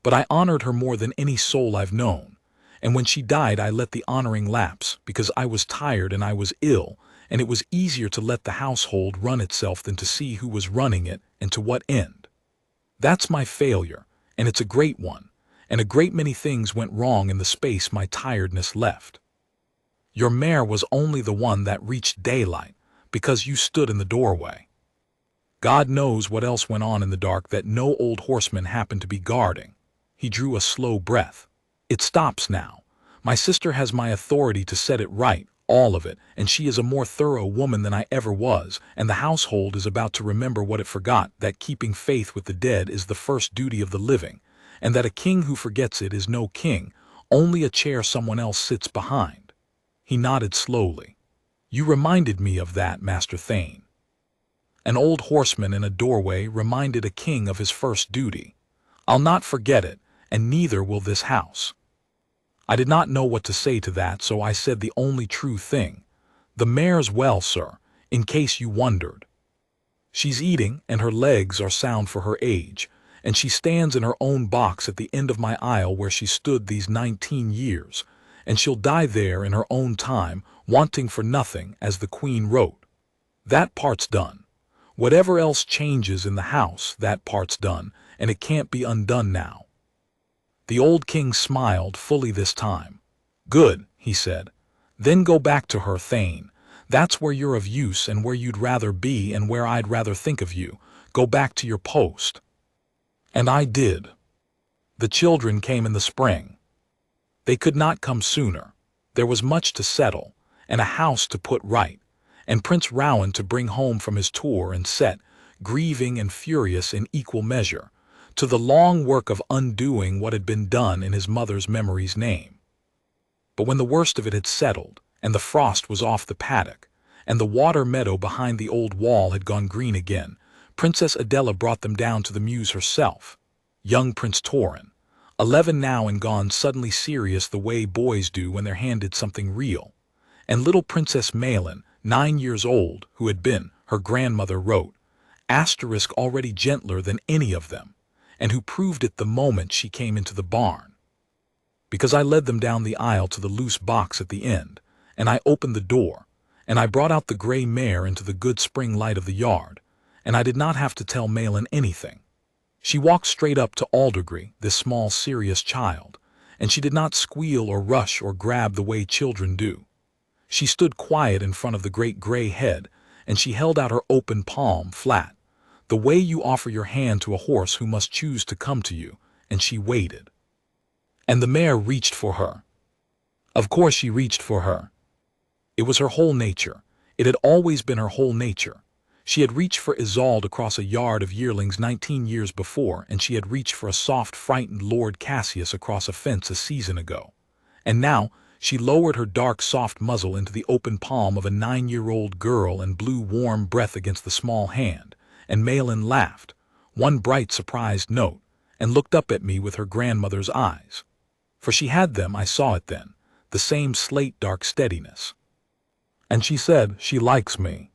But I honored her more than any soul I've known. And when she died I let the honoring lapse, because I was tired and I was ill, and it was easier to let the household run itself than to see who was running it and to what end. That's my failure, and it's a great one, and a great many things went wrong in the space my tiredness left. Your mare was only the one that reached daylight, because you stood in the doorway. God knows what else went on in the dark that no old horseman happened to be guarding. He drew a slow breath. It stops now. My sister has my authority to set it right, all of it, and she is a more thorough woman than I ever was, and the household is about to remember what it forgot, that keeping faith with the dead is the first duty of the living, and that a king who forgets it is no king, only a chair someone else sits behind. He nodded slowly. You reminded me of that, Master Thane. An old horseman in a doorway reminded a king of his first duty. I'll not forget it, and neither will this house. I did not know what to say to that, so I said the only true thing. The mare's well, sir, in case you wondered. She's eating, and her legs are sound for her age, and she stands in her own box at the end of my aisle where she stood these 19 years, and she'll die there in her own time, wanting for nothing, as the Queen wrote. That part's done. Whatever else changes in the house, that part's done, and it can't be undone now. The old king smiled fully this time. Good, he said. Then go back to her, Thane. That's where you're of use and where you'd rather be and where I'd rather think of you. Go back to your post. And I did. The children came in the spring. They could not come sooner. There was much to settle, and a house to put right, and Prince Rowan to bring home from his tour and set, grieving and furious in equal measure, to the long work of undoing what had been done in his mother's memory's name. But when the worst of it had settled, and the frost was off the paddock, and the water meadow behind the old wall had gone green again, Princess Adela brought them down to the mews herself. Young Prince Torin, 11 now and gone suddenly serious the way boys do when they're handed something real, and little Princess Malin, 9 years old, who had been, her grandmother wrote, already gentler than any of them, and who proved it the moment she came into the barn. Because I led them down the aisle to the loose box at the end, and I opened the door, and I brought out the gray mare into the good spring light of the yard, and I did not have to tell Malin anything. She walked straight up to Aldergrey, this small serious child, and she did not squeal or rush or grab the way children do. She stood quiet in front of the great gray head, and she held out her open palm flat, the way you offer your hand to a horse who must choose to come to you, and she waited. And the mare reached for her. Of course she reached for her. It was her whole nature. It had always been her whole nature. She had reached for Isolde across a yard of yearlings 19 years before, and she had reached for a soft, frightened Lord Cassius across a fence a season ago. And now she lowered her dark, soft muzzle into the open palm of a 9-year-old girl and blew warm breath against the small hand, and Malin laughed, one bright, surprised note, and looked up at me with her grandmother's eyes. For she had them, I saw it then, the same slate-dark steadiness. And she said, she likes me.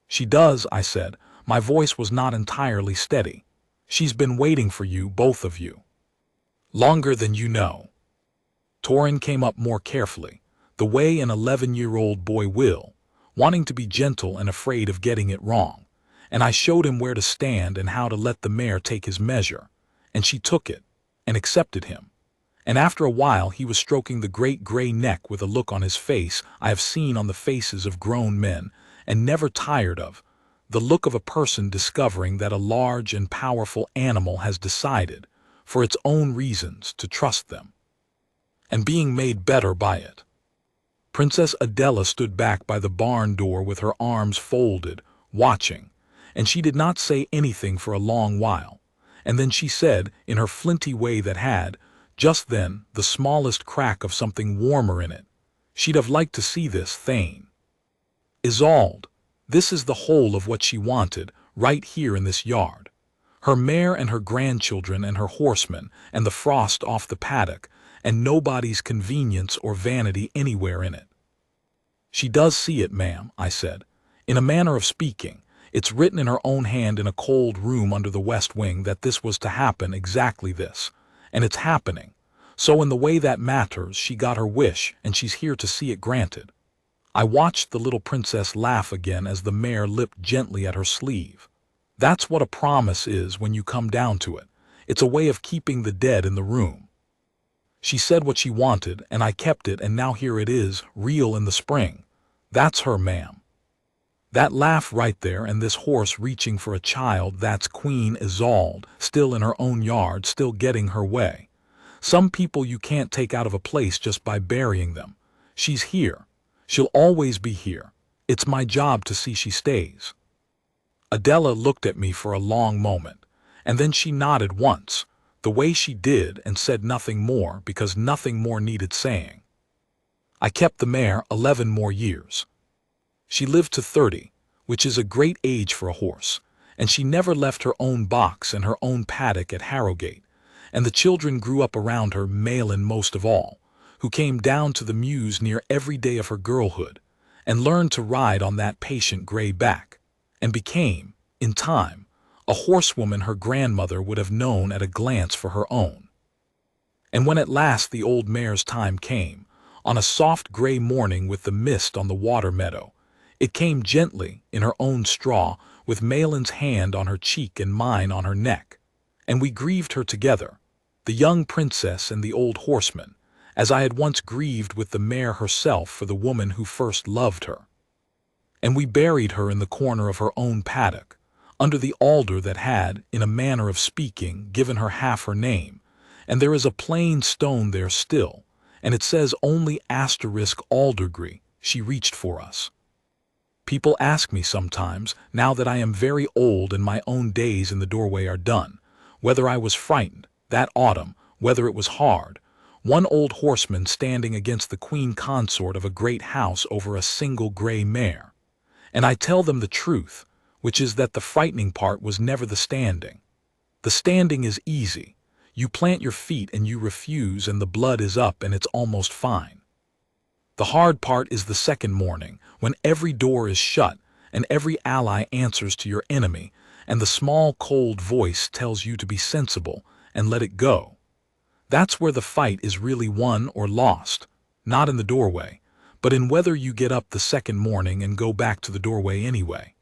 She does, I said. My voice was not entirely steady. She's been waiting for you, both of you. Longer than you know. Torin came up more carefully, the way an 11-year-old boy will, wanting to be gentle and afraid of getting it wrong, and I showed him where to stand and how to let the mare take his measure, and she took it, and accepted him. And after a while he was stroking the great gray neck with a look on his face I have seen on the faces of grown men, and never tired of, the look of a person discovering that a large and powerful animal has decided, for its own reasons, to trust them, and being made better by it. Princess Adela stood back by the barn door with her arms folded, watching, and she did not say anything for a long while, and then she said, in her flinty way that had, just then, the smallest crack of something warmer in it, she'd have liked to see this, Thane. Isolde, this is the whole of what she wanted, right here in this yard. Her mare and her grandchildren and her horseman and the frost off the paddock, and nobody's convenience or vanity anywhere in it. She does see it, ma'am, I said. In a manner of speaking, it's written in her own hand in a cold room under the west wing that this was to happen, exactly this, and it's happening. So in the way that matters, she got her wish, and she's here to see it granted. I watched the little princess laugh again as the mare lipped gently at her sleeve. That's what a promise is when you come down to it. It's a way of keeping the dead in the room. She said what she wanted, and I kept it, and now here it is, real in the spring. That's her, ma'am. That laugh right there, and this horse reaching for a child, that's Queen Isolde, still in her own yard, still getting her way. Some people you can't take out of a place just by burying them. She's here. She'll always be here. It's my job to see she stays. Adela looked at me for a long moment, and then she nodded once, the way she did, and said nothing more because nothing more needed saying. I kept the mare 11 more years. She lived to 30, which is a great age for a horse, and she never left her own box and her own paddock at Harrowgate, and the children grew up around her, Malin most of all, who came down to the mews near every day of her girlhood, and learned to ride on that patient gray back, and became, in time, a horsewoman her grandmother would have known at a glance for her own. And when at last the old mare's time came, on a soft gray morning with the mist on the water meadow, it came gently, in her own straw, with Malin's hand on her cheek and mine on her neck, and we grieved her together, the young princess and the old horseman, as I had once grieved with the mare herself for the woman who first loved her. And we buried her in the corner of her own paddock, under the alder that had, in a manner of speaking, given her half her name, and there is a plain stone there still, and it says only Aldergrey. She reached for us. People ask me sometimes, now that I am very old and my own days in the doorway are done, whether I was frightened, that autumn, whether it was hard, one old horseman standing against the Queen Consort of a great house over a single gray mare. And I tell them the truth, which is that the frightening part was never the standing. The standing is easy. You plant your feet and you refuse, and the blood is up and it's almost fine. The hard part is the second morning, when every door is shut and every ally answers to your enemy, and the small cold voice tells you to be sensible and let it go. That's where the fight is really won or lost, not in the doorway, but in whether you get up the second morning and go back to the doorway anyway.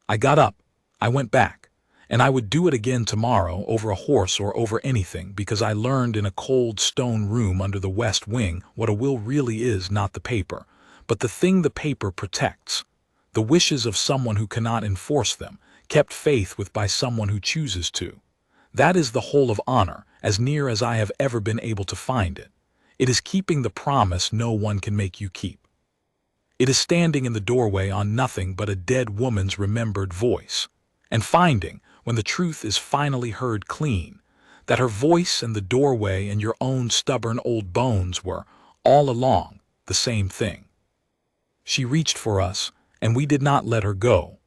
I got up, I went back, and I would do it again tomorrow over a horse or over anything, because I learned in a cold stone room under the west wing what a will really is, not the paper, but the thing the paper protects, the wishes of someone who cannot enforce them, kept faith with by someone who chooses to. That is the whole of honor, as near as I have ever been able to find it. It is keeping the promise no one can make you keep. It is standing in the doorway on nothing but a dead woman's remembered voice, and finding, when the truth is finally heard clean, that her voice and the doorway and your own stubborn old bones were, all along, the same thing. She reached for us, and we did not let her go,